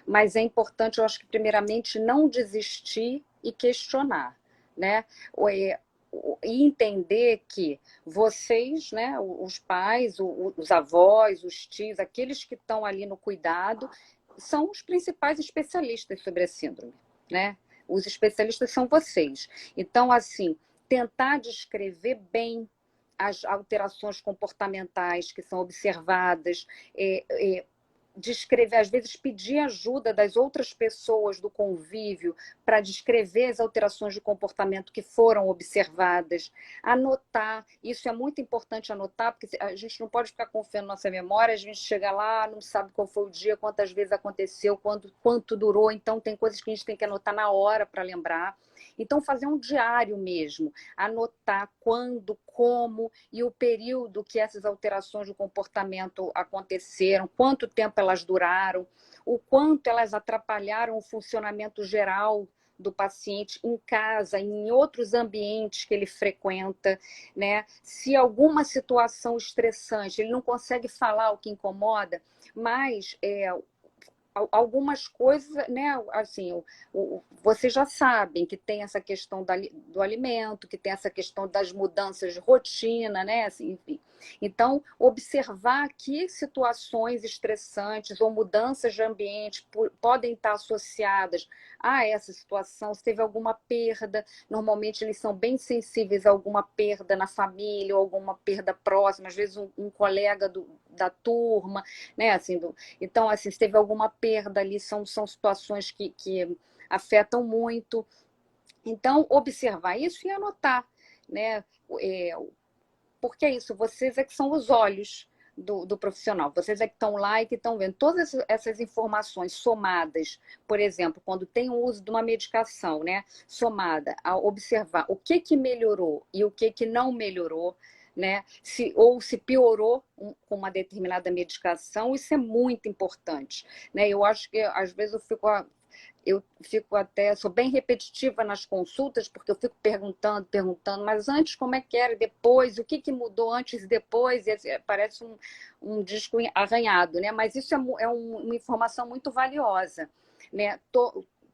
Speaker 2: mas é importante, eu acho que primeiramente não desistir e questionar, né? E entender que vocês, né, os pais, os avós, os tios, aqueles que estão ali no cuidado, são os principais especialistas sobre a síndrome, né? Os especialistas são vocês. Então, assim, tentar descrever bem as alterações comportamentais que são observadas, é, é, descrever, às vezes pedir ajuda das outras pessoas do convívio para descrever as alterações de comportamento que foram observadas, anotar, isso é muito importante anotar, porque a gente não pode ficar confiando na nossa memória, a gente chega lá, não sabe qual foi o dia, quantas vezes aconteceu, quanto durou, então tem coisas que a gente tem que anotar na hora para lembrar. Então, fazer um diário mesmo, anotar quando, como e o período que essas alterações do comportamento aconteceram, quanto tempo elas duraram, o quanto elas atrapalharam o funcionamento geral do paciente em casa, em outros ambientes que ele frequenta, né? Se alguma situação estressante, ele não consegue falar o que incomoda, mas algumas coisas, né, assim, vocês já sabem que tem essa questão do alimento, que tem essa questão das mudanças de rotina, né, assim, enfim. Então, observar que situações estressantes ou mudanças de ambiente podem estar associadas a essa situação, se teve alguma perda, normalmente eles são bem sensíveis a alguma perda na família, ou alguma perda próxima, às vezes um colega da turma, né, assim, então, assim, se teve alguma perda ali, são situações que afetam muito. Então, observar isso e anotar, né? É, porque é isso, vocês é que são os olhos do profissional, vocês é que estão lá e que estão vendo todas essas informações somadas, por exemplo, quando tem o uso de uma medicação, né, somada a observar o que melhorou e o que não melhorou, né, ou se piorou com uma determinada medicação, isso é muito importante, né? Eu acho que às vezes eu fico até, sou bem repetitiva nas consultas, porque eu fico perguntando, mas antes como é que era, depois, o que mudou antes e depois, e parece um disco arranhado, né? Mas isso é uma informação muito valiosa, né?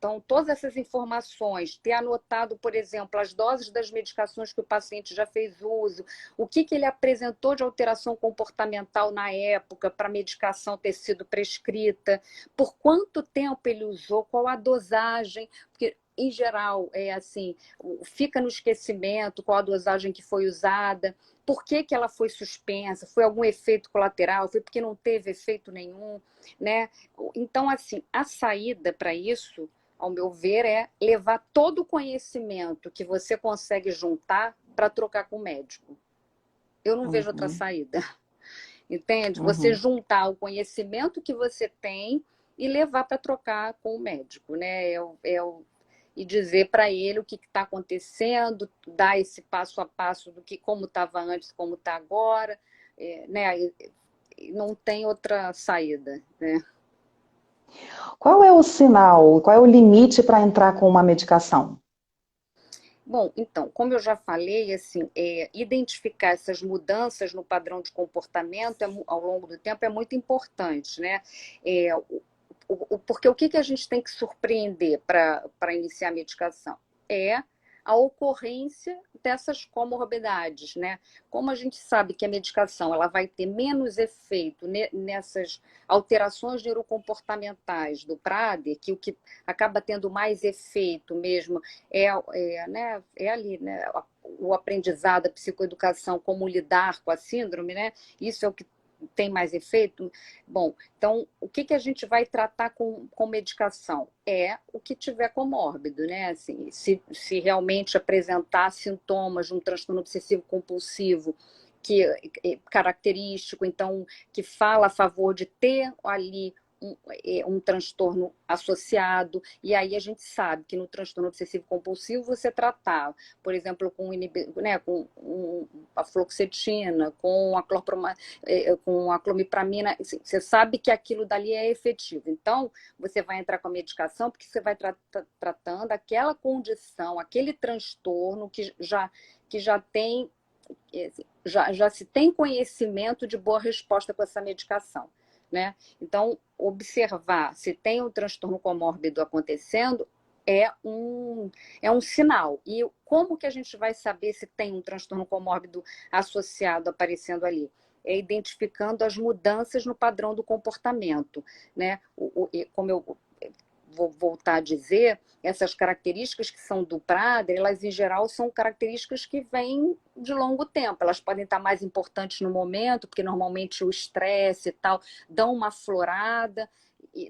Speaker 2: Então, todas essas informações, ter anotado, por exemplo, as doses das medicações que o paciente já fez uso, o que ele apresentou de alteração comportamental na época para a medicação ter sido prescrita, por quanto tempo ele usou, qual a dosagem, porque em geral é assim, fica no esquecimento qual a dosagem que foi usada, por que ela foi suspensa, foi algum efeito colateral, foi porque não teve efeito nenhum, né? Então, assim, a saída para isso, ao meu ver, é levar todo o conhecimento que você consegue juntar para trocar com o médico. Eu não vejo outra
Speaker 1: Uhum,
Speaker 2: saída. Entende? Você
Speaker 1: uhum.
Speaker 2: juntar o conhecimento que você tem e levar para trocar com o médico, né? E dizer para ele o que está acontecendo, dar esse passo a passo do que como estava antes, como está agora, né? E não tem outra saída, né?
Speaker 1: Qual é o sinal, qual é o limite para entrar com uma medicação?
Speaker 2: Bom, então, como eu já falei, assim, identificar essas mudanças no padrão de comportamento ao longo do tempo é muito importante, né? É, porque o que a gente tem que surpreender para iniciar a medicação? É a ocorrência dessas comorbidades, né? Como a gente sabe que a medicação ela vai ter menos efeito nessas alterações neurocomportamentais do Prader, que o que acaba tendo mais efeito mesmo né, é ali, né, o aprendizado, a psicoeducação, como lidar com a síndrome, né? Isso é o que tem mais efeito? Bom, então, o que a gente vai tratar com medicação? É o que tiver comórbido, né? Assim, se realmente apresentar sintomas de um transtorno obsessivo compulsivo que é característico, então, que fala a favor de ter ali um transtorno associado, e aí a gente sabe que no transtorno obsessivo compulsivo você tratar, por exemplo, com a fluoxetina, com a clomipramina, assim, você sabe que aquilo dali é efetivo. Então, você vai entrar com a medicação porque você vai tratando aquela condição, aquele transtorno que já tem, já se tem conhecimento de boa resposta com essa medicação, né? Então, observar se tem um transtorno comórbido acontecendo é um sinal. E como que a gente vai saber se tem um transtorno comórbido associado, aparecendo ali? É identificando as mudanças no padrão do comportamento, né? Como eu vou voltar a dizer, essas características que são do Prader, elas em geral são características que vêm de longo tempo. Elas podem estar mais importantes no momento, porque normalmente o estresse e tal dão uma aflorada,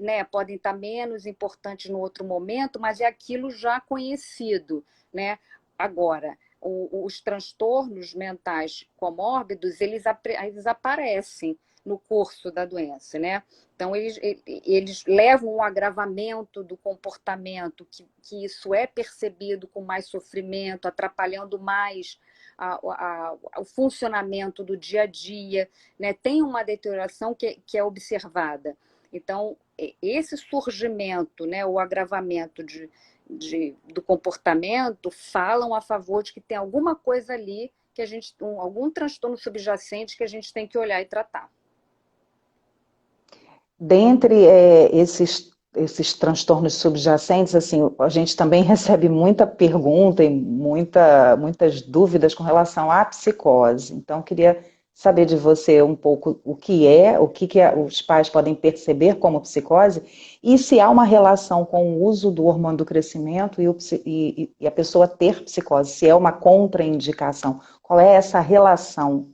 Speaker 2: né? Podem estar menos importantes no outro momento, mas é aquilo já conhecido, né? Agora, os transtornos mentais comórbidos, eles aparecem no curso da doença, né? Então, eles levam um agravamento do comportamento, que isso é percebido com mais sofrimento, atrapalhando mais o funcionamento do dia a dia, né? Tem uma deterioração que é observada. Então, esse surgimento, né, o agravamento do comportamento falam a favor de que tem alguma coisa ali, que algum transtorno subjacente que a gente tem que olhar e tratar.
Speaker 1: Dentre esses transtornos subjacentes, assim, a gente também recebe muita pergunta e muitas dúvidas com relação à psicose. Então, queria saber de você um pouco o que os pais podem perceber como psicose e se há uma relação com o uso do hormônio do crescimento e a pessoa ter psicose, se é uma contraindicação. Qual é essa relação?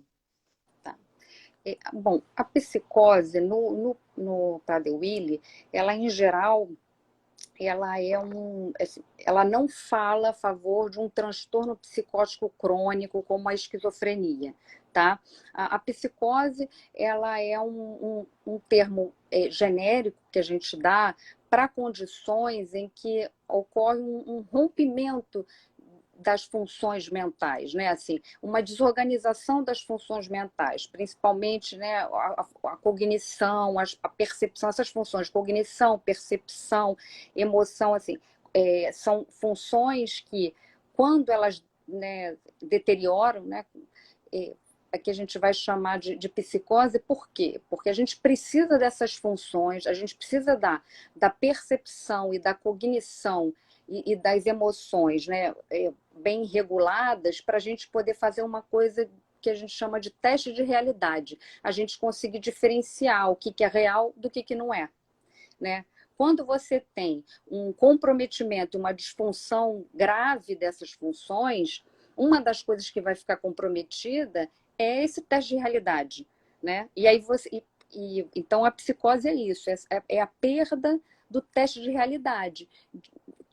Speaker 2: Bom, a psicose no Prader-Willi, ela em geral, ela não fala a favor de um transtorno psicótico crônico como a esquizofrenia, tá? A psicose, ela é um termo genérico que a gente dá para condições em que ocorre um rompimento das funções mentais, né? Assim, uma desorganização das funções mentais, principalmente, né, a cognição, a percepção, essas funções, cognição, percepção, emoção, assim, são funções que, quando elas, né, deterioram, né, que a gente vai chamar de psicose. Por quê? Porque a gente precisa dessas funções, a gente precisa da percepção e da cognição e das emoções, né, bem reguladas, para a gente poder fazer uma coisa que a gente chama de teste de realidade. A gente conseguir diferenciar o que é real do que não é, né? Quando você tem um comprometimento, uma disfunção grave dessas funções, uma das coisas que vai ficar comprometida é esse teste de realidade, né? E aí então a psicose é isso, é a perda do teste de realidade,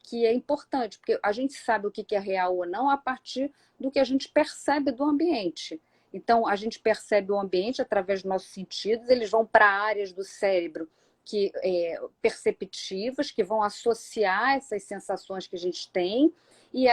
Speaker 2: que é importante, porque a gente sabe o que é real ou não a partir do que a gente percebe do ambiente. Então, a gente percebe o ambiente através dos nossos sentidos, eles vão para áreas do cérebro perceptivas, que vão associar essas sensações que a gente tem, e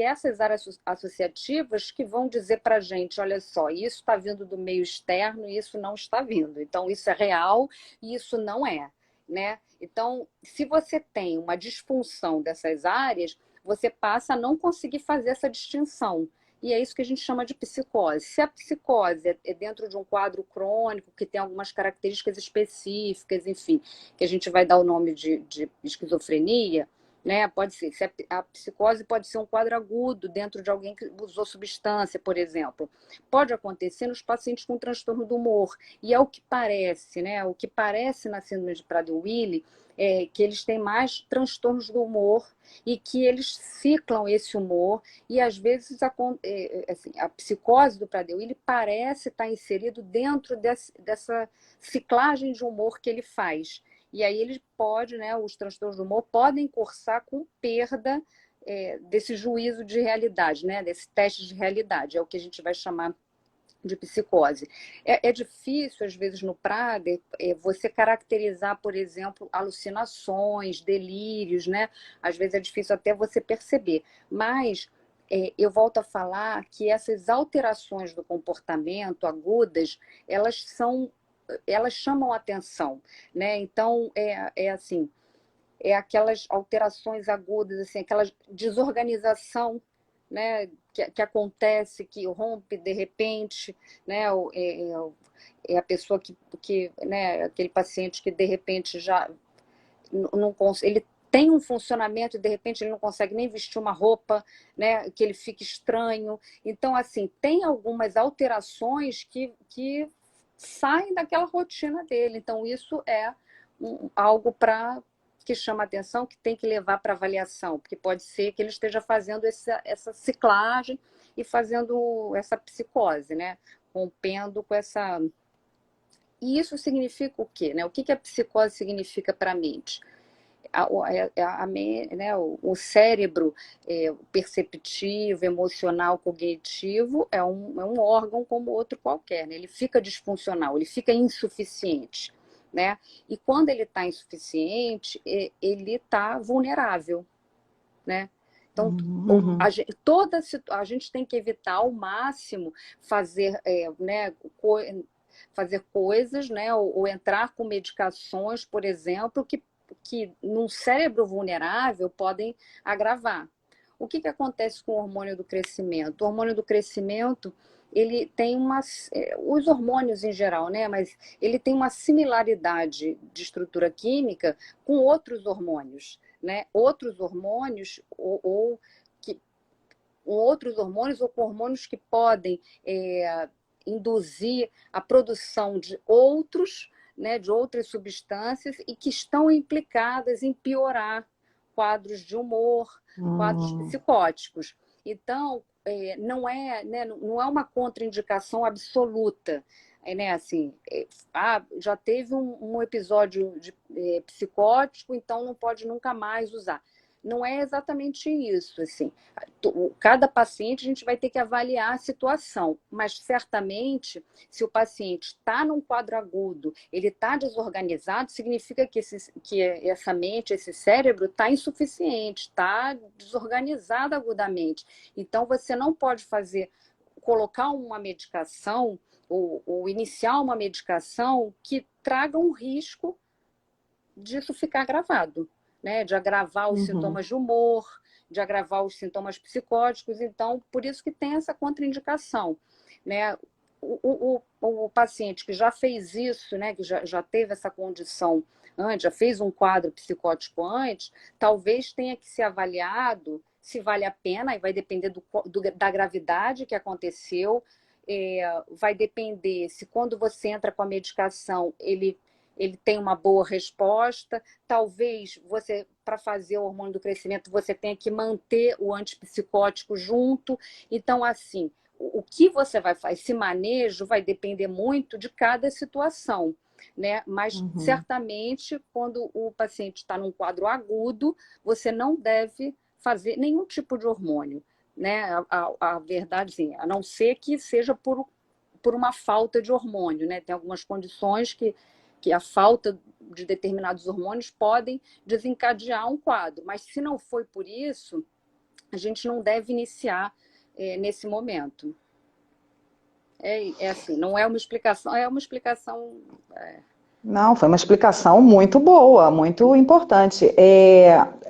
Speaker 2: essas áreas associativas que vão dizer para a gente, olha só, isso está vindo do meio externo e isso não está vindo. Então, isso é real e isso não é, né? Então, se você tem uma disfunção dessas áreas, você passa a não conseguir fazer essa distinção. E é isso que a gente chama de psicose. Se a psicose é dentro de um quadro crônico, que tem algumas características específicas, enfim, que a gente vai dar o nome de esquizofrenia, né? Pode ser. A psicose pode ser um quadro agudo dentro de alguém que usou substância, por exemplo. Pode acontecer nos pacientes com transtorno do humor. E é o que parece, né? O que parece na síndrome de Prader-Willi é que eles têm mais transtornos do humor e que eles ciclam esse humor e às vezes assim, a psicose do Prader-Willi parece estar inserido dentro dessa ciclagem de humor que ele faz. E aí ele pode, né, os transtornos do humor podem cursar com perda desse juízo de realidade, né, desse teste de realidade, é o que a gente vai chamar de psicose. É difícil, às vezes, no Prader, você caracterizar, por exemplo, alucinações, delírios, né? Às vezes é difícil até você perceber. Mas eu volto a falar que essas alterações do comportamento agudas, elas chamam atenção, né? Então, assim, aquelas alterações agudas, assim, aquela desorganização, né, que acontece, que rompe de repente, né, a pessoa né, aquele paciente que de repente já não consegue, ele tem um funcionamento e de repente ele não consegue nem vestir uma roupa, né, que ele fica estranho. Então, assim, tem algumas alterações que saem daquela rotina dele. Então, isso é algo que chama atenção, que tem que levar para avaliação, porque pode ser que ele esteja fazendo essa ciclagem e fazendo essa psicose, né? Rompendo com essa... E isso significa o quê? Né? O que a psicose significa para a mente? Né, o cérebro perceptivo, emocional, cognitivo é um órgão como outro qualquer, né? Ele fica disfuncional, ele fica insuficiente, né? E quando ele está insuficiente, ele está vulnerável, né? Então, a gente tem que evitar ao máximo fazer, né, fazer coisas, né, ou entrar com medicações, por exemplo, que num cérebro vulnerável podem agravar. O que acontece com o hormônio do crescimento? O hormônio do crescimento, ele tem os hormônios em geral, né? Mas ele tem uma similaridade de estrutura química com outros hormônios, né? Outros hormônios com hormônios que podem induzir a produção de né, de outras substâncias e que estão implicadas em piorar quadros de humor, quadros psicóticos. Então, né, não é uma contraindicação absoluta. Né, assim, já teve um episódio psicótico, então não pode nunca mais usar. Não é exatamente isso, assim. Cada paciente a gente vai ter que avaliar a situação, mas certamente, se o paciente está num quadro agudo, ele está desorganizado, significa que essa mente, esse cérebro está insuficiente, está desorganizado agudamente. Então, você não pode colocar uma medicação ou iniciar uma medicação que traga um risco disso ficar agravado, né? De agravar os sintomas de humor, de agravar os sintomas psicóticos. Então, por isso que tem essa contraindicação, né? O paciente que já fez isso, né, que já teve essa condição antes, já fez um quadro psicótico antes, talvez tenha que ser avaliado se vale a pena, e vai depender da gravidade que aconteceu, vai depender se quando você entra com a medicação, ele tem uma boa resposta. Talvez você, para fazer o hormônio do crescimento, você tenha que manter o antipsicótico junto. Então, assim, o que você vai fazer, esse manejo vai depender muito de cada situação, né? Mas certamente, quando o paciente está num quadro agudo, você não deve fazer nenhum tipo de hormônio, né? A verdade, sim, a não ser que seja por uma falta de hormônio, né? Tem algumas condições que a falta de determinados hormônios podem desencadear um quadro, mas se não foi por isso, a gente não deve iniciar nesse momento. Assim, não é uma explicação, é uma explicação...
Speaker 1: Não, foi uma explicação muito boa, muito importante.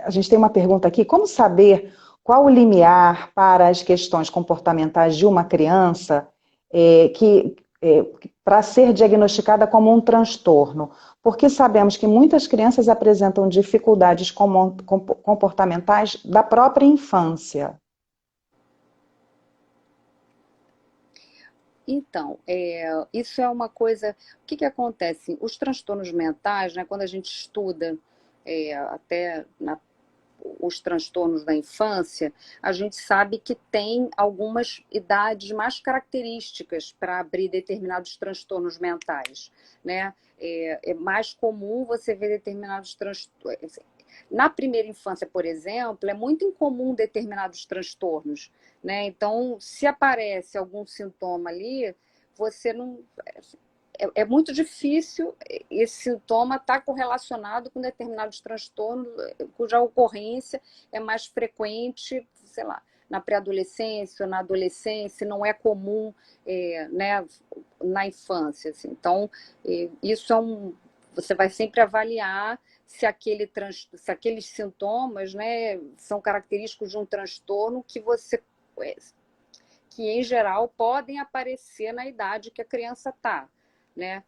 Speaker 1: A gente tem uma pergunta aqui: como saber qual o limiar para as questões comportamentais de uma criança para ser diagnosticada como um transtorno? Porque sabemos que muitas crianças apresentam dificuldades comportamentais da própria infância.
Speaker 2: Então, isso é uma coisa... O que acontece? Os transtornos mentais, né, quando a gente estuda até os transtornos da infância, a gente sabe que tem algumas idades mais características para abrir determinados transtornos mentais, né? É mais comum você ver determinados transtornos. Na primeira infância, por exemplo, é muito incomum determinados transtornos, né? Então, se aparece algum sintoma ali, você não... É muito difícil esse sintoma estar correlacionado com determinados transtornos cuja ocorrência é mais frequente, sei lá, na pré-adolescência ou na adolescência, não é comum né, na infância. Assim. Então, isso você vai sempre avaliar se aqueles sintomas, né, são característicos de um transtorno que, em geral, podem aparecer na idade que a criança está. Né?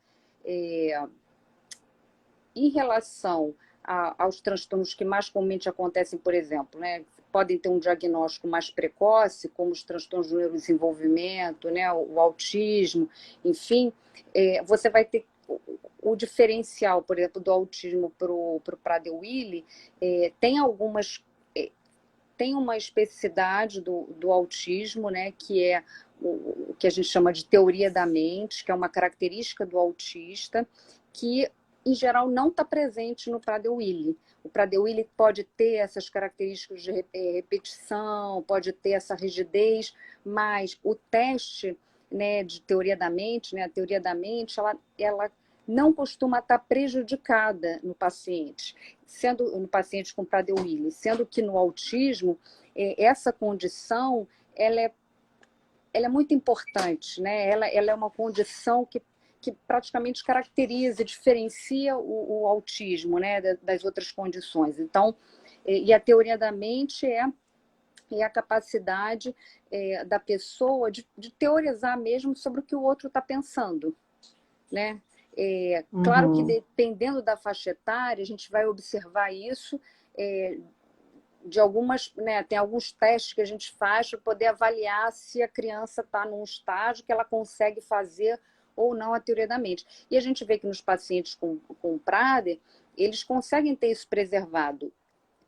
Speaker 2: Em relação aos transtornos que mais comumente acontecem, por exemplo, né, podem ter um diagnóstico mais precoce, como os transtornos do neurodesenvolvimento, né, o autismo, enfim, você vai ter o diferencial, por exemplo, do autismo para o Prader-Willi, tem uma especificidade do autismo, né, que é o que a gente chama de teoria da mente, que é uma característica do autista, que, em geral, não está presente no Prader-Willi. O Prader-Willi pode ter essas características de repetição, pode ter essa rigidez, mas o teste, né, de teoria da mente, né, a teoria da mente, ela não costuma estar prejudicada no paciente com Prader-Willi, sendo que no autismo, essa condição, ela é muito importante, né? Ela é uma condição que praticamente caracteriza, diferencia o autismo, né, das outras condições. Então, e a teoria da mente é a capacidade da pessoa de teorizar mesmo sobre o que o outro está pensando, né? Claro que dependendo da faixa etária, a gente vai observar isso de algumas, né, tem alguns testes que a gente faz para poder avaliar se a criança está num estágio que ela consegue fazer ou não a teoria da mente. E a gente vê que nos pacientes com Prader, eles conseguem ter isso preservado,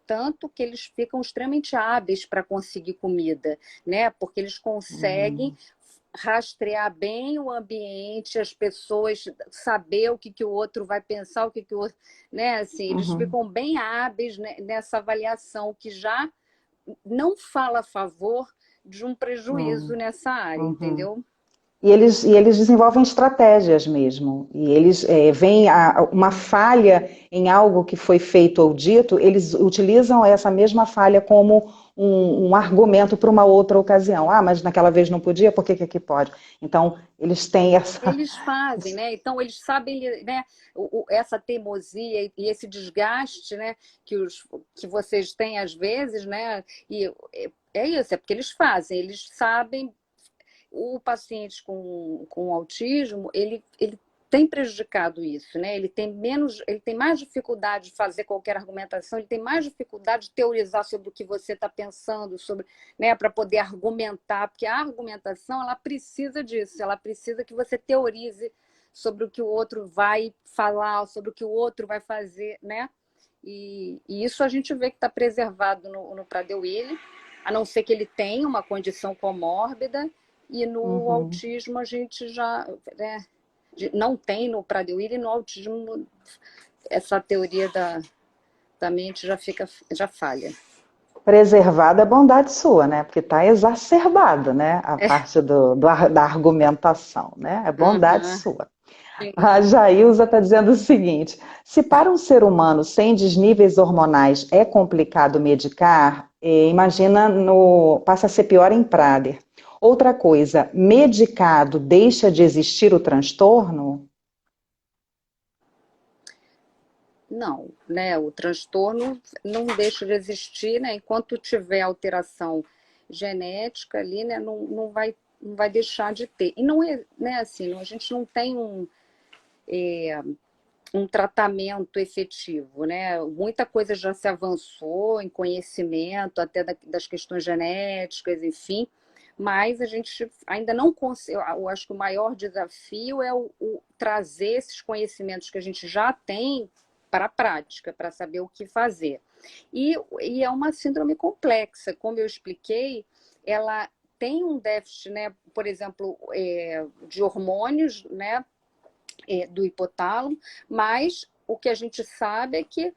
Speaker 2: tanto que eles ficam extremamente hábeis para conseguir comida, né? Porque eles conseguem rastrear bem o ambiente, as pessoas, saber o que o outro vai pensar, o que o outro... Né? Assim, eles ficam bem hábeis, né, nessa avaliação, que já não fala a favor de um prejuízo nessa área, entendeu?
Speaker 1: E eles desenvolvem estratégias mesmo. E eles veem uma falha em algo que foi feito ou dito, eles utilizam essa mesma falha como um argumento para uma outra ocasião. Ah, mas naquela vez não podia, por que aqui pode? Então, eles têm essa...
Speaker 2: Eles fazem, né? Então, eles sabem, né, essa teimosia e esse desgaste, né, que vocês têm às vezes, né? E é isso, é porque eles fazem, eles sabem. O paciente com autismo, ele tem prejudicado isso, né? Ele tem mais dificuldade de fazer qualquer argumentação, ele tem mais dificuldade de teorizar sobre o que você está pensando, sobre, né, para poder argumentar, porque a argumentação, ela precisa disso, ela precisa que você teorize sobre o que o outro vai falar, sobre o que o outro vai fazer, né? E isso a gente vê que está preservado no Prader-Willi, a não ser que ele tenha uma condição comórbida. E no autismo a gente já, né, não tem no Prader-Willi, e no autismo essa teoria da mente já falha.
Speaker 1: Preservada é bondade sua, né? Porque está exacerbado, né? A parte da argumentação, né? É bondade sua. A Jailza está dizendo o seguinte: se para um ser humano sem desníveis hormonais é complicado medicar, imagina passa a ser pior em Prader. Outra coisa, medicado deixa de existir o transtorno?
Speaker 2: Não, né? O transtorno não deixa de existir, né? Enquanto tiver alteração genética ali, né? Não vai deixar de ter. E não é, né, assim, a gente não tem um tratamento efetivo, né? Muita coisa já se avançou em conhecimento, até das questões genéticas, enfim, mas a gente ainda não consegue. Eu acho que o maior desafio é o trazer esses conhecimentos que a gente já tem para a prática, para saber o que fazer. E é uma síndrome complexa, como eu expliquei, ela tem um déficit, né, por exemplo, de hormônios, né, do hipotálamo, mas o que a gente sabe é que,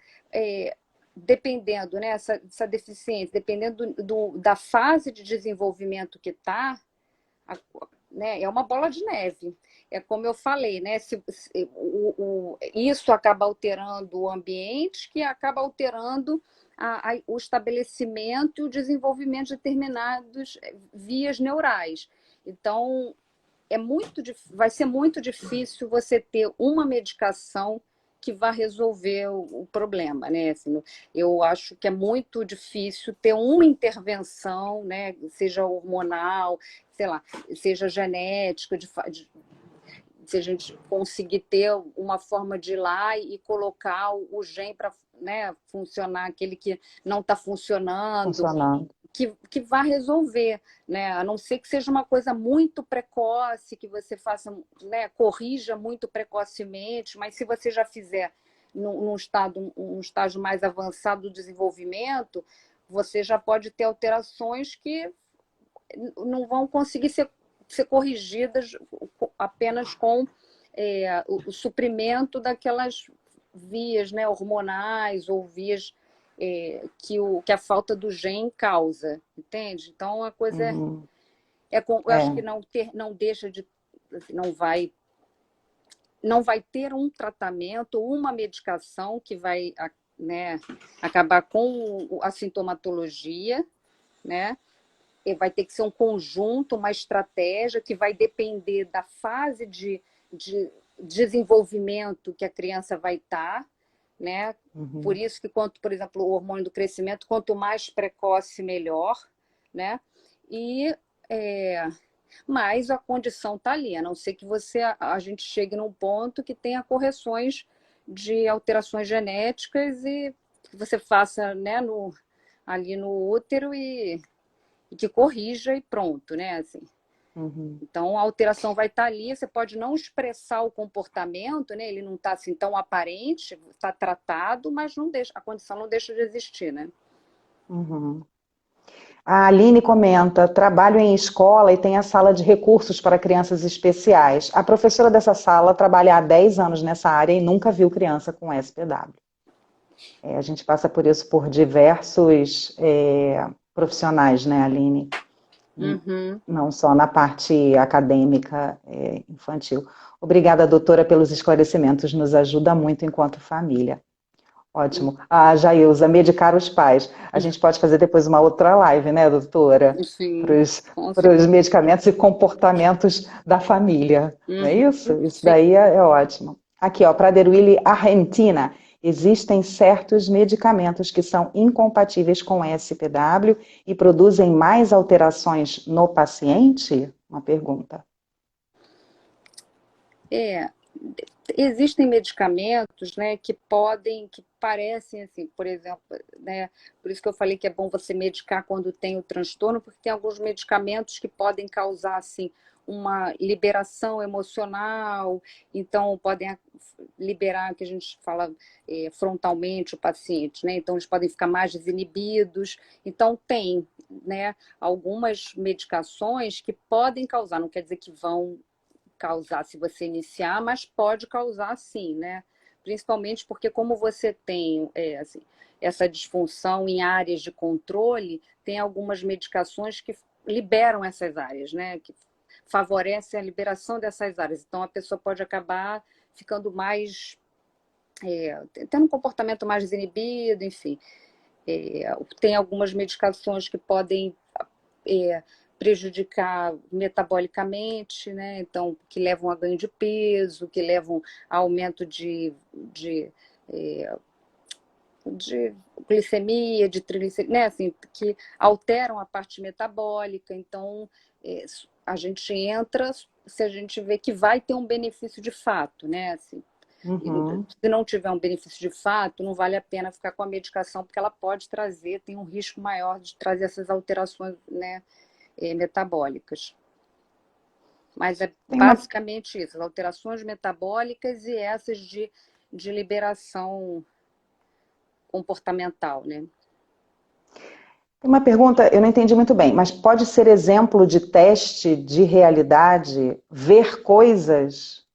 Speaker 2: dependendo, né, essa deficiência, dependendo da fase de desenvolvimento que está, né, é uma bola de neve. É como eu falei, né? Isso acaba alterando o ambiente, que acaba alterando o estabelecimento e o desenvolvimento de determinadas vias neurais. Então, vai ser muito difícil você ter uma medicação que vá resolver o problema, né? Assim, eu acho que é muito difícil ter uma intervenção, né? Seja hormonal, sei lá, seja genética, se a gente conseguir ter uma forma de ir lá e colocar o gene para, né, funcionar, aquele que não está funcionando,
Speaker 1: funcionando.
Speaker 2: que vá resolver, né? A não ser que seja uma coisa muito precoce, que você faça, né, corrija muito precocemente, mas se você já fizer um estágio mais avançado do desenvolvimento, você já pode ter alterações que não vão conseguir ser corrigidas apenas com o suprimento daquelas vias, né, hormonais ou vias que a falta do gene causa, entende? Então a coisa
Speaker 1: Uhum.
Speaker 2: eu acho que não deixa de, assim, não vai ter um tratamento, uma medicação que vai, né, acabar com a sintomatologia, né? E vai ter que ser um conjunto, uma estratégia que vai depender da fase de desenvolvimento que a criança vai estar, né?
Speaker 1: Uhum.
Speaker 2: Por isso que, por exemplo, o hormônio do crescimento, quanto mais precoce, melhor, né? E mas a condição está ali, a não ser que a gente chegue num ponto que tenha correções de alterações genéticas e que você faça, né, ali no útero e que corrija e pronto, né? Assim.
Speaker 1: Uhum.
Speaker 2: Então a alteração vai estar ali, você pode não expressar o comportamento, né? Ele não está assim tão aparente, está tratado, mas não deixa, a condição não deixa de existir, né?
Speaker 1: Uhum. A Aline comenta: trabalho em escola e tem a sala de recursos para crianças especiais. A professora dessa sala trabalha há 10 anos nessa área e nunca viu criança com SPW. A gente passa por isso por diversos profissionais, né, Aline?
Speaker 2: Uhum.
Speaker 1: Não só na parte acadêmica infantil. Obrigada, doutora, pelos esclarecimentos. Nos ajuda muito enquanto família. Ótimo. Jailza, medicar os pais. A gente pode fazer depois uma outra live, né, doutora?
Speaker 2: Sim,
Speaker 1: Para os medicamentos e comportamentos da família. Não é isso? Isso
Speaker 2: sim.
Speaker 1: daí é ótimo. Aqui, ó, Prader-Willi Argentina. Existem certos medicamentos que são incompatíveis com SPW e produzem mais alterações no paciente? Uma pergunta.
Speaker 2: Existem medicamentos, né, que parecem assim, por exemplo, né, por isso que eu falei que é bom você medicar quando tem o transtorno, porque tem alguns medicamentos que podem causar assim uma liberação emocional, então podem liberar, que a gente fala frontalmente o paciente, né? Então eles podem ficar mais desinibidos. Então tem, né, algumas medicações que podem causar, não quer dizer que vão causar se você iniciar, mas pode causar sim, né? Principalmente porque como você tem assim, essa disfunção em áreas de controle, tem algumas medicações que liberam essas áreas, né? Que favorecem a liberação dessas áreas. Então a pessoa pode acabar ficando mais tendo um comportamento mais desinibido, enfim. Tem algumas medicações que podem prejudicar metabolicamente, né? Então, que levam a ganho de peso, que levam a aumento de glicemia, de triglicerídeos, né? Assim, que alteram a parte metabólica. Então, a gente entra se a gente vê que vai ter um benefício de fato, né? Assim,
Speaker 1: Uhum.
Speaker 2: se não tiver um benefício de fato, não vale a pena ficar com a medicação, porque ela pode trazer, tem um risco maior de trazer essas alterações, né, metabólicas. Mas é basicamente isso, as alterações metabólicas e essas de liberação comportamental, né?
Speaker 1: Tem uma pergunta, eu não entendi muito bem, mas pode ser exemplo de teste de realidade, ver coisas?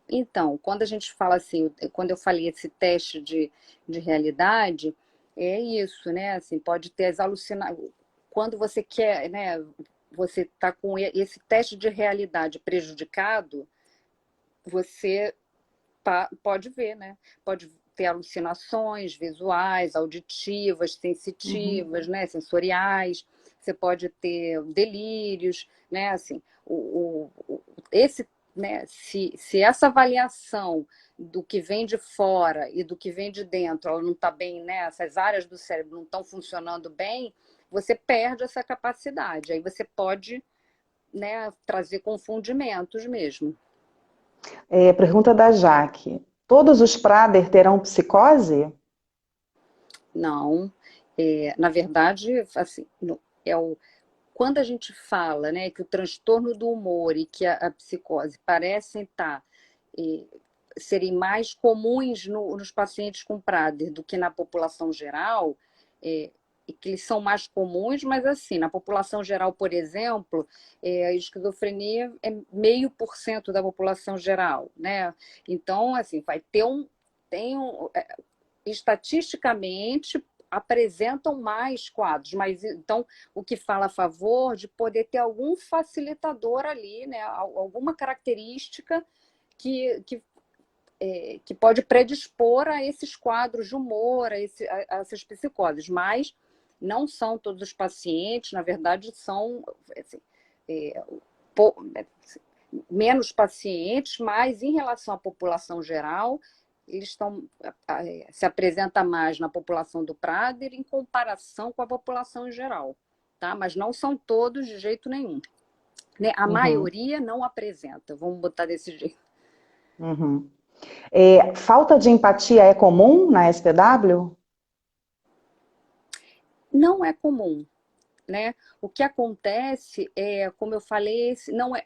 Speaker 2: Então, quando a gente fala assim, quando eu falei esse teste de realidade, é isso, né? Assim, pode ter as alucinações. Quando você quer, né? você está com esse teste de realidade prejudicado, você pode ver, né? Pode ter alucinações visuais, auditivas, sensitivas, né? Sensoriais. Você pode ter delírios, né? Assim, esse, né? Se essa avaliação do que vem de fora e do que vem de dentro, ela não está bem, né? Essas áreas do cérebro não estão funcionando bem, você perde essa capacidade. Aí você pode, né, trazer confundimentos mesmo.
Speaker 1: Pergunta da Jaque. Todos os Prader terão psicose?
Speaker 2: Não. Na verdade, assim, quando a gente fala, né, que o transtorno do humor e que a psicose parecem serem mais comuns nos pacientes com Prader do que na população geral, e que eles são mais comuns, mas assim, na população geral, por exemplo, a esquizofrenia é 0,5% da população geral, né? Então, assim, vai ter estatisticamente apresentam mais quadros, mas então o que fala a favor de poder ter algum facilitador ali, né? Alguma característica que pode predispor a esses quadros de humor, a essas psicoses, mas não são todos os pacientes, na verdade, são assim, menos pacientes, mas em relação à população geral, eles se apresenta mais na população do Prader em comparação com a população em geral, tá? Mas não são todos de jeito nenhum. Né? A maioria não apresenta, vamos botar desse jeito.
Speaker 1: Falta de empatia é comum na SPW?
Speaker 2: Não é comum, né? O que acontece é, como eu falei, não é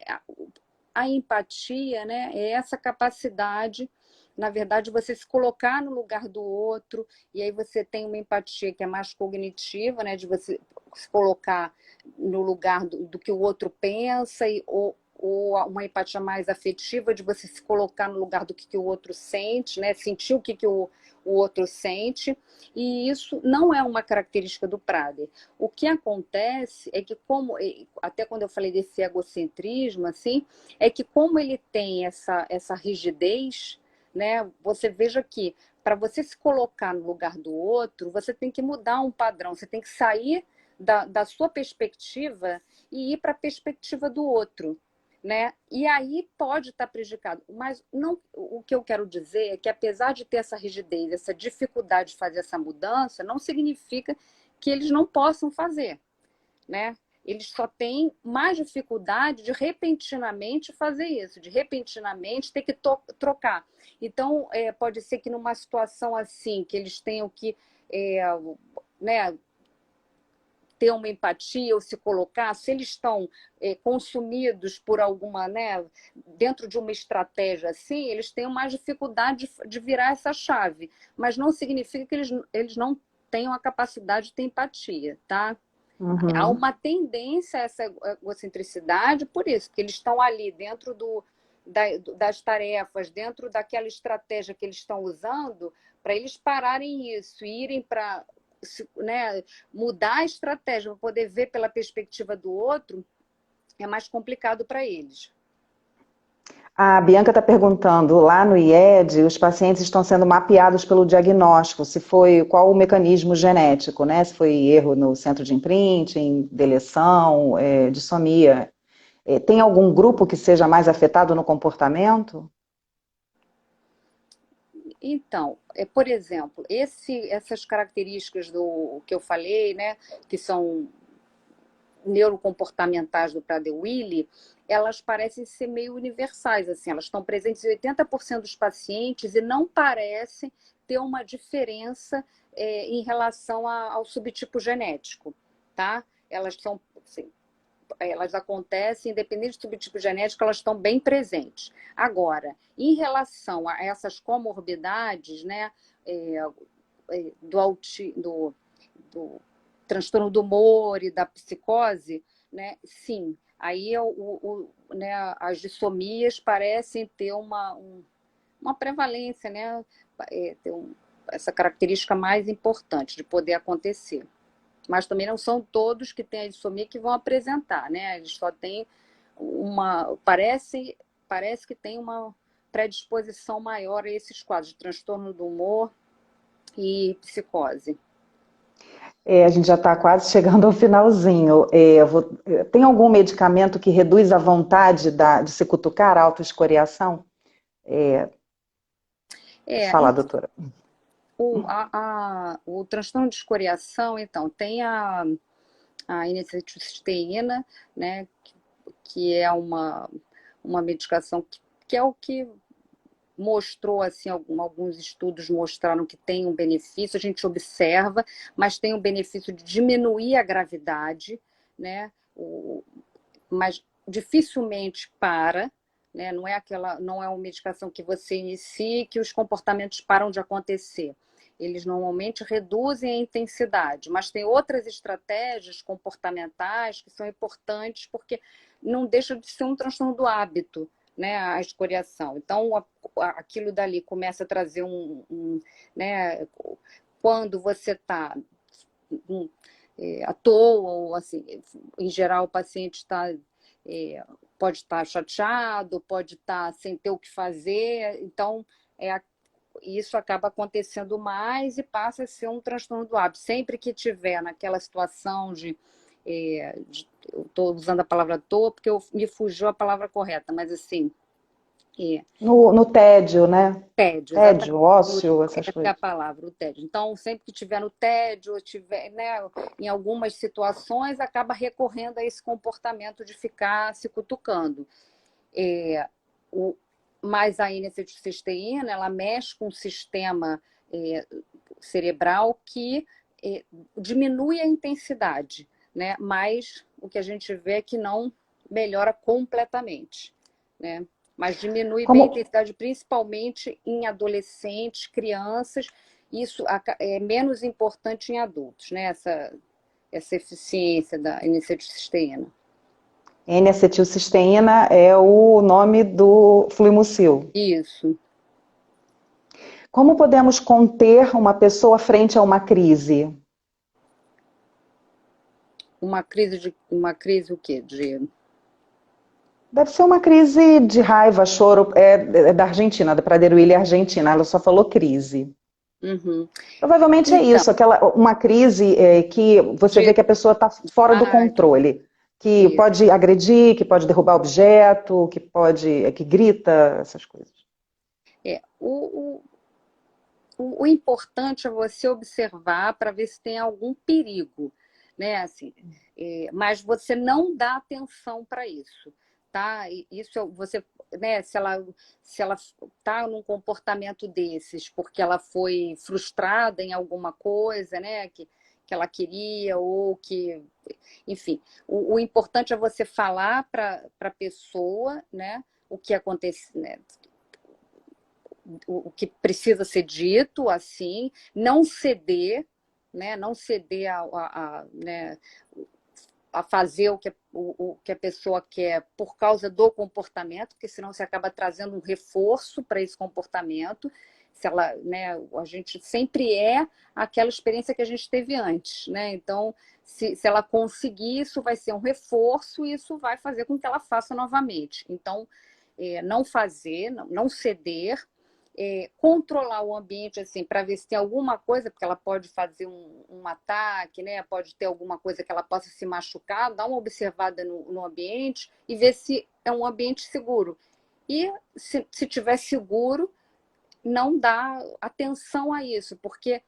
Speaker 2: a empatia, né? É essa capacidade, na verdade, você se colocar no lugar do outro, e aí você tem uma empatia que é mais cognitiva, né? De você se colocar no lugar do que o outro pensa, ou uma empatia mais afetiva, de você se colocar no lugar do que o outro sente, né? Sentir o que o outro sente, e isso não é uma característica do Prader. O que acontece é que, até quando eu falei desse egocentrismo, assim, é que como ele tem essa rigidez, né? Você veja que para você se colocar no lugar do outro, você tem que mudar um padrão, você tem que sair da sua perspectiva e ir para a perspectiva do outro. Né? E aí pode estar prejudicado, mas não, o que eu quero dizer é que apesar de ter essa rigidez, essa dificuldade de fazer essa mudança, não significa que eles não possam fazer, né? Eles só têm mais dificuldade de repentinamente fazer isso, de repentinamente ter que trocar. Então, pode ser que numa situação assim, que eles tenham que né, ter uma empatia ou se colocar, se eles estão consumidos por alguma, né, dentro de uma estratégia assim, eles têm mais dificuldade de virar essa chave, mas não significa que eles não tenham a capacidade de ter empatia, tá? Há uma tendência a essa egocentricidade por isso, porque eles estão ali dentro das tarefas, dentro daquela estratégia que eles estão usando, para eles pararem isso e irem para, né, mudar a estratégia, para poder ver pela perspectiva do outro, é mais complicado para eles.
Speaker 1: A Bianca está perguntando, lá no IED, os pacientes estão sendo mapeados pelo diagnóstico, qual o mecanismo genético, né? Se foi erro no centro de imprinting, deleção, dissomia. Tem algum grupo que seja mais afetado no comportamento?
Speaker 2: Então, por exemplo, essas características do que eu falei, né, que são neurocomportamentais do Prader-Willi, elas parecem ser meio universais, assim, elas estão presentes em 80% dos pacientes e não parecem ter uma diferença em relação ao subtipo genético, tá? Elas são, assim, elas acontecem, independente do subtipo genético, elas estão bem presentes. Agora, em relação a essas comorbidades, né, do transtorno do humor e da psicose, né, sim, aí né, as dissomias parecem ter uma prevalência, né, ter essa característica mais importante de poder acontecer. mas também não são todos que têm a dissomia que vão apresentar, né? Eles só têm parece que tem uma predisposição maior a esses quadros de transtorno do humor e psicose.
Speaker 1: A gente já está quase chegando ao finalzinho. Tem algum medicamento que reduz a vontade de se cutucar, a autoescoriação? Pode falar, doutora.
Speaker 2: O transtorno de escoriação, então, tem a N-acetilcisteína, né, que é uma medicação que é o que mostrou, assim, alguns estudos mostraram que tem um benefício, a gente observa, mas tem um benefício de diminuir a gravidade, né, mas dificilmente para, né, não é uma medicação que você inicie que os comportamentos param de acontecer. Eles normalmente reduzem a intensidade, mas tem outras estratégias comportamentais que são importantes porque não deixa de ser um transtorno do hábito, né, a escoriação. Então, aquilo dali começa a trazer né, quando você está à toa, ou assim, em geral o paciente pode estar chateado, pode estar sem ter o que fazer, então isso acaba acontecendo mais e passa a ser um transtorno do hábito. Sempre que tiver naquela situação eu estou usando a palavra à toa porque me fugiu a palavra correta, mas assim...
Speaker 1: No tédio, né?
Speaker 2: Tédio,
Speaker 1: ócio, essas
Speaker 2: essa é
Speaker 1: coisas.
Speaker 2: a palavra, o tédio. Então, sempre que tiver no tédio, tiver, né, em algumas situações, acaba recorrendo a esse comportamento de ficar se cutucando. Mas a N-acetilcisteína, ela mexe com o sistema cerebral que diminui a intensidade, né? Mas o que a gente vê é que não melhora completamente, né? Mas diminui bem a intensidade, principalmente em adolescentes, crianças. Isso é menos importante em adultos, né? Essa eficiência da N-acetilcisteína.
Speaker 1: N-acetilcisteína é o nome do Fluimucil.
Speaker 2: Isso.
Speaker 1: Como podemos conter uma pessoa frente a uma crise?
Speaker 2: Uma crise o quê?
Speaker 1: Deve ser uma crise de raiva, choro, é da Argentina, da Prader-Willi Argentina, ela só falou crise.
Speaker 2: Uhum.
Speaker 1: Provavelmente é isso, uma crise que você vê que a pessoa está fora do controle, que
Speaker 2: isso.
Speaker 1: Pode agredir, que pode derrubar objeto, que grita, essas coisas.
Speaker 2: O importante é você observar para ver se tem algum perigo, né? Assim, mas você não dá atenção para isso, tá? Isso você, né? Se ela está num comportamento desses porque ela foi frustrada em alguma coisa, né? Que ela queria ou que, enfim, o importante é você falar para a pessoa, né? O que acontece, né? O que precisa ser dito, assim, não ceder, né? Não ceder né? A fazer o que a pessoa quer por causa do comportamento, porque senão você acaba trazendo um reforço para esse comportamento. Se ela, né, a gente sempre aquela experiência que a gente teve antes, né? Então, se ela conseguir, isso vai ser um reforço e isso vai fazer com que ela faça novamente. Então, não fazer, não ceder, controlar o ambiente assim para ver se tem alguma coisa, porque ela pode fazer um ataque, né? Pode ter alguma coisa que ela possa se machucar, dar uma observada no ambiente e ver se é um ambiente seguro. E se tiver seguro, não dá atenção a isso, porque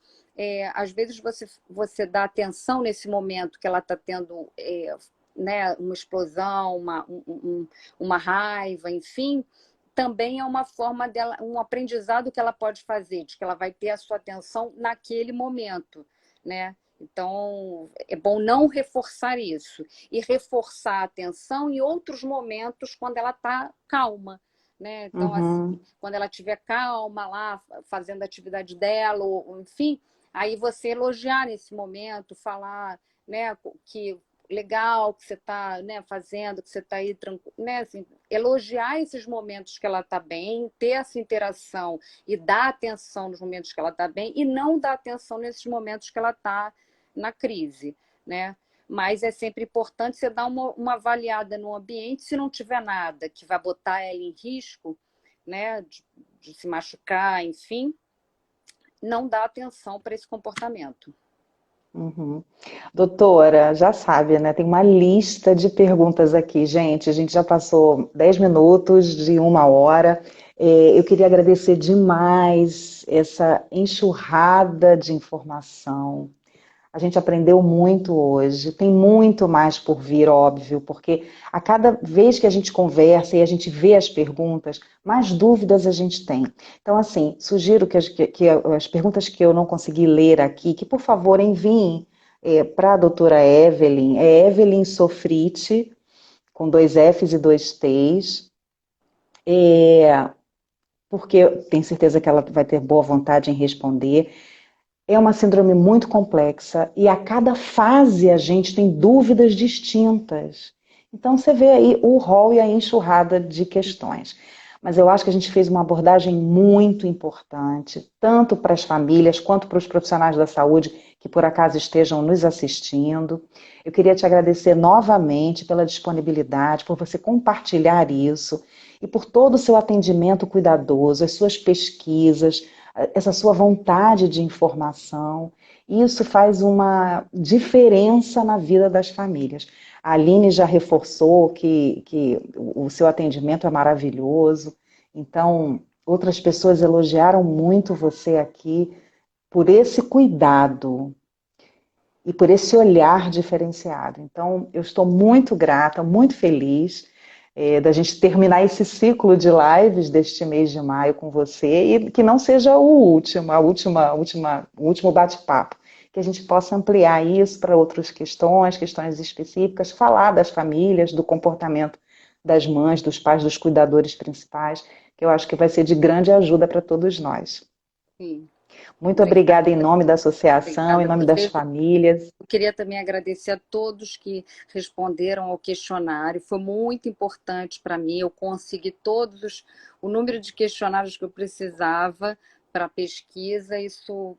Speaker 2: às vezes você dá atenção nesse momento que ela está tendo né, uma explosão, uma raiva, enfim, também é uma forma dela, um aprendizado que ela pode fazer, de que ela vai ter a sua atenção naquele momento, né? Então, é bom não reforçar isso e reforçar a atenção em outros momentos quando ela está calma, né? Então, assim, quando ela estiver calma lá, fazendo a atividade dela, ou enfim, aí você elogiar nesse momento, falar, né, que legal que você está, né, fazendo, que você está aí tranquilo, né, assim, elogiar esses momentos que ela está bem, ter essa interação e dar atenção nos momentos que ela está bem e não dar atenção nesses momentos que ela está na crise, né? Mas é sempre importante você dar uma avaliada no ambiente, se não tiver nada que vai botar ela em risco, né, de se machucar, enfim, não dá atenção para esse comportamento.
Speaker 1: Uhum. Doutora, já sabe, né? Tem uma lista de perguntas aqui, gente. A gente já passou 10 minutos de 1 hora. Eu queria agradecer demais essa enxurrada de informação. A gente aprendeu muito hoje, tem muito mais por vir, óbvio, porque a cada vez que a gente conversa e a gente vê as perguntas, mais dúvidas a gente tem. Então, assim, sugiro que as perguntas que eu não consegui ler aqui, que por favor enviem para a doutora Evelyn, é Evelyn Sofrite, com 2 Fs e 2 Ts, porque tenho certeza que ela vai ter boa vontade em responder. É uma síndrome muito complexa e a cada fase a gente tem dúvidas distintas. Então você vê aí o rol e a enxurrada de questões. Mas eu acho que a gente fez uma abordagem muito importante, tanto para as famílias quanto para os profissionais da saúde que por acaso estejam nos assistindo. Eu queria te agradecer novamente pela disponibilidade, por você compartilhar isso e por todo o seu atendimento cuidadoso, as suas pesquisas, essa sua vontade de informação. Isso faz uma diferença na vida das famílias. A Aline já reforçou que o seu atendimento é maravilhoso. Então, outras pessoas elogiaram muito você aqui por esse cuidado e por esse olhar diferenciado. Então, eu estou muito grata, muito feliz da gente terminar esse ciclo de lives deste mês de maio com você e que não seja o último, o último bate-papo, que a gente possa ampliar isso para outras questões específicas, falar das famílias, do comportamento das mães, dos pais, dos cuidadores principais, que eu acho que vai ser de grande ajuda para todos nós.
Speaker 2: Sim.
Speaker 1: Muito
Speaker 2: Obrigada.
Speaker 1: obrigada em nome da associação,
Speaker 2: Obrigada
Speaker 1: em
Speaker 2: a
Speaker 1: nome das
Speaker 2: você.
Speaker 1: famílias.
Speaker 2: Eu queria também agradecer a todos que responderam ao questionário. Foi muito importante para mim. Eu consegui o número de questionários que eu precisava para a pesquisa. Isso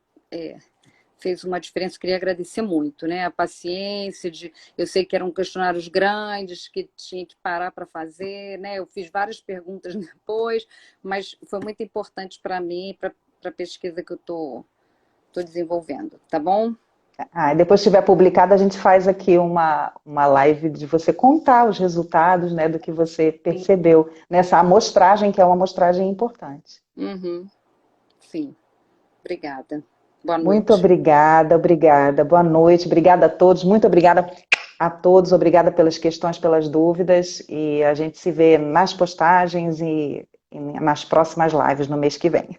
Speaker 2: fez uma diferença. Eu queria agradecer muito, né? A paciência eu sei que eram questionários grandes que tinha que parar para fazer, né? Eu fiz várias perguntas depois, mas foi muito importante para mim, para a pesquisa que eu estou desenvolvendo, tá bom?
Speaker 1: Depois que estiver publicado, a gente faz aqui uma live de você contar os resultados, né, do que você percebeu nessa amostragem, que é uma amostragem importante.
Speaker 2: Uhum. Sim, obrigada. Boa
Speaker 1: Muito
Speaker 2: noite.
Speaker 1: obrigada, obrigada. Boa noite, obrigada a todos, muito obrigada a todos, obrigada pelas questões, pelas dúvidas, e a gente se vê nas postagens e nas próximas lives no mês que vem.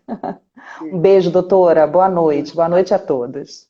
Speaker 1: Um beijo, doutora, boa noite a todos.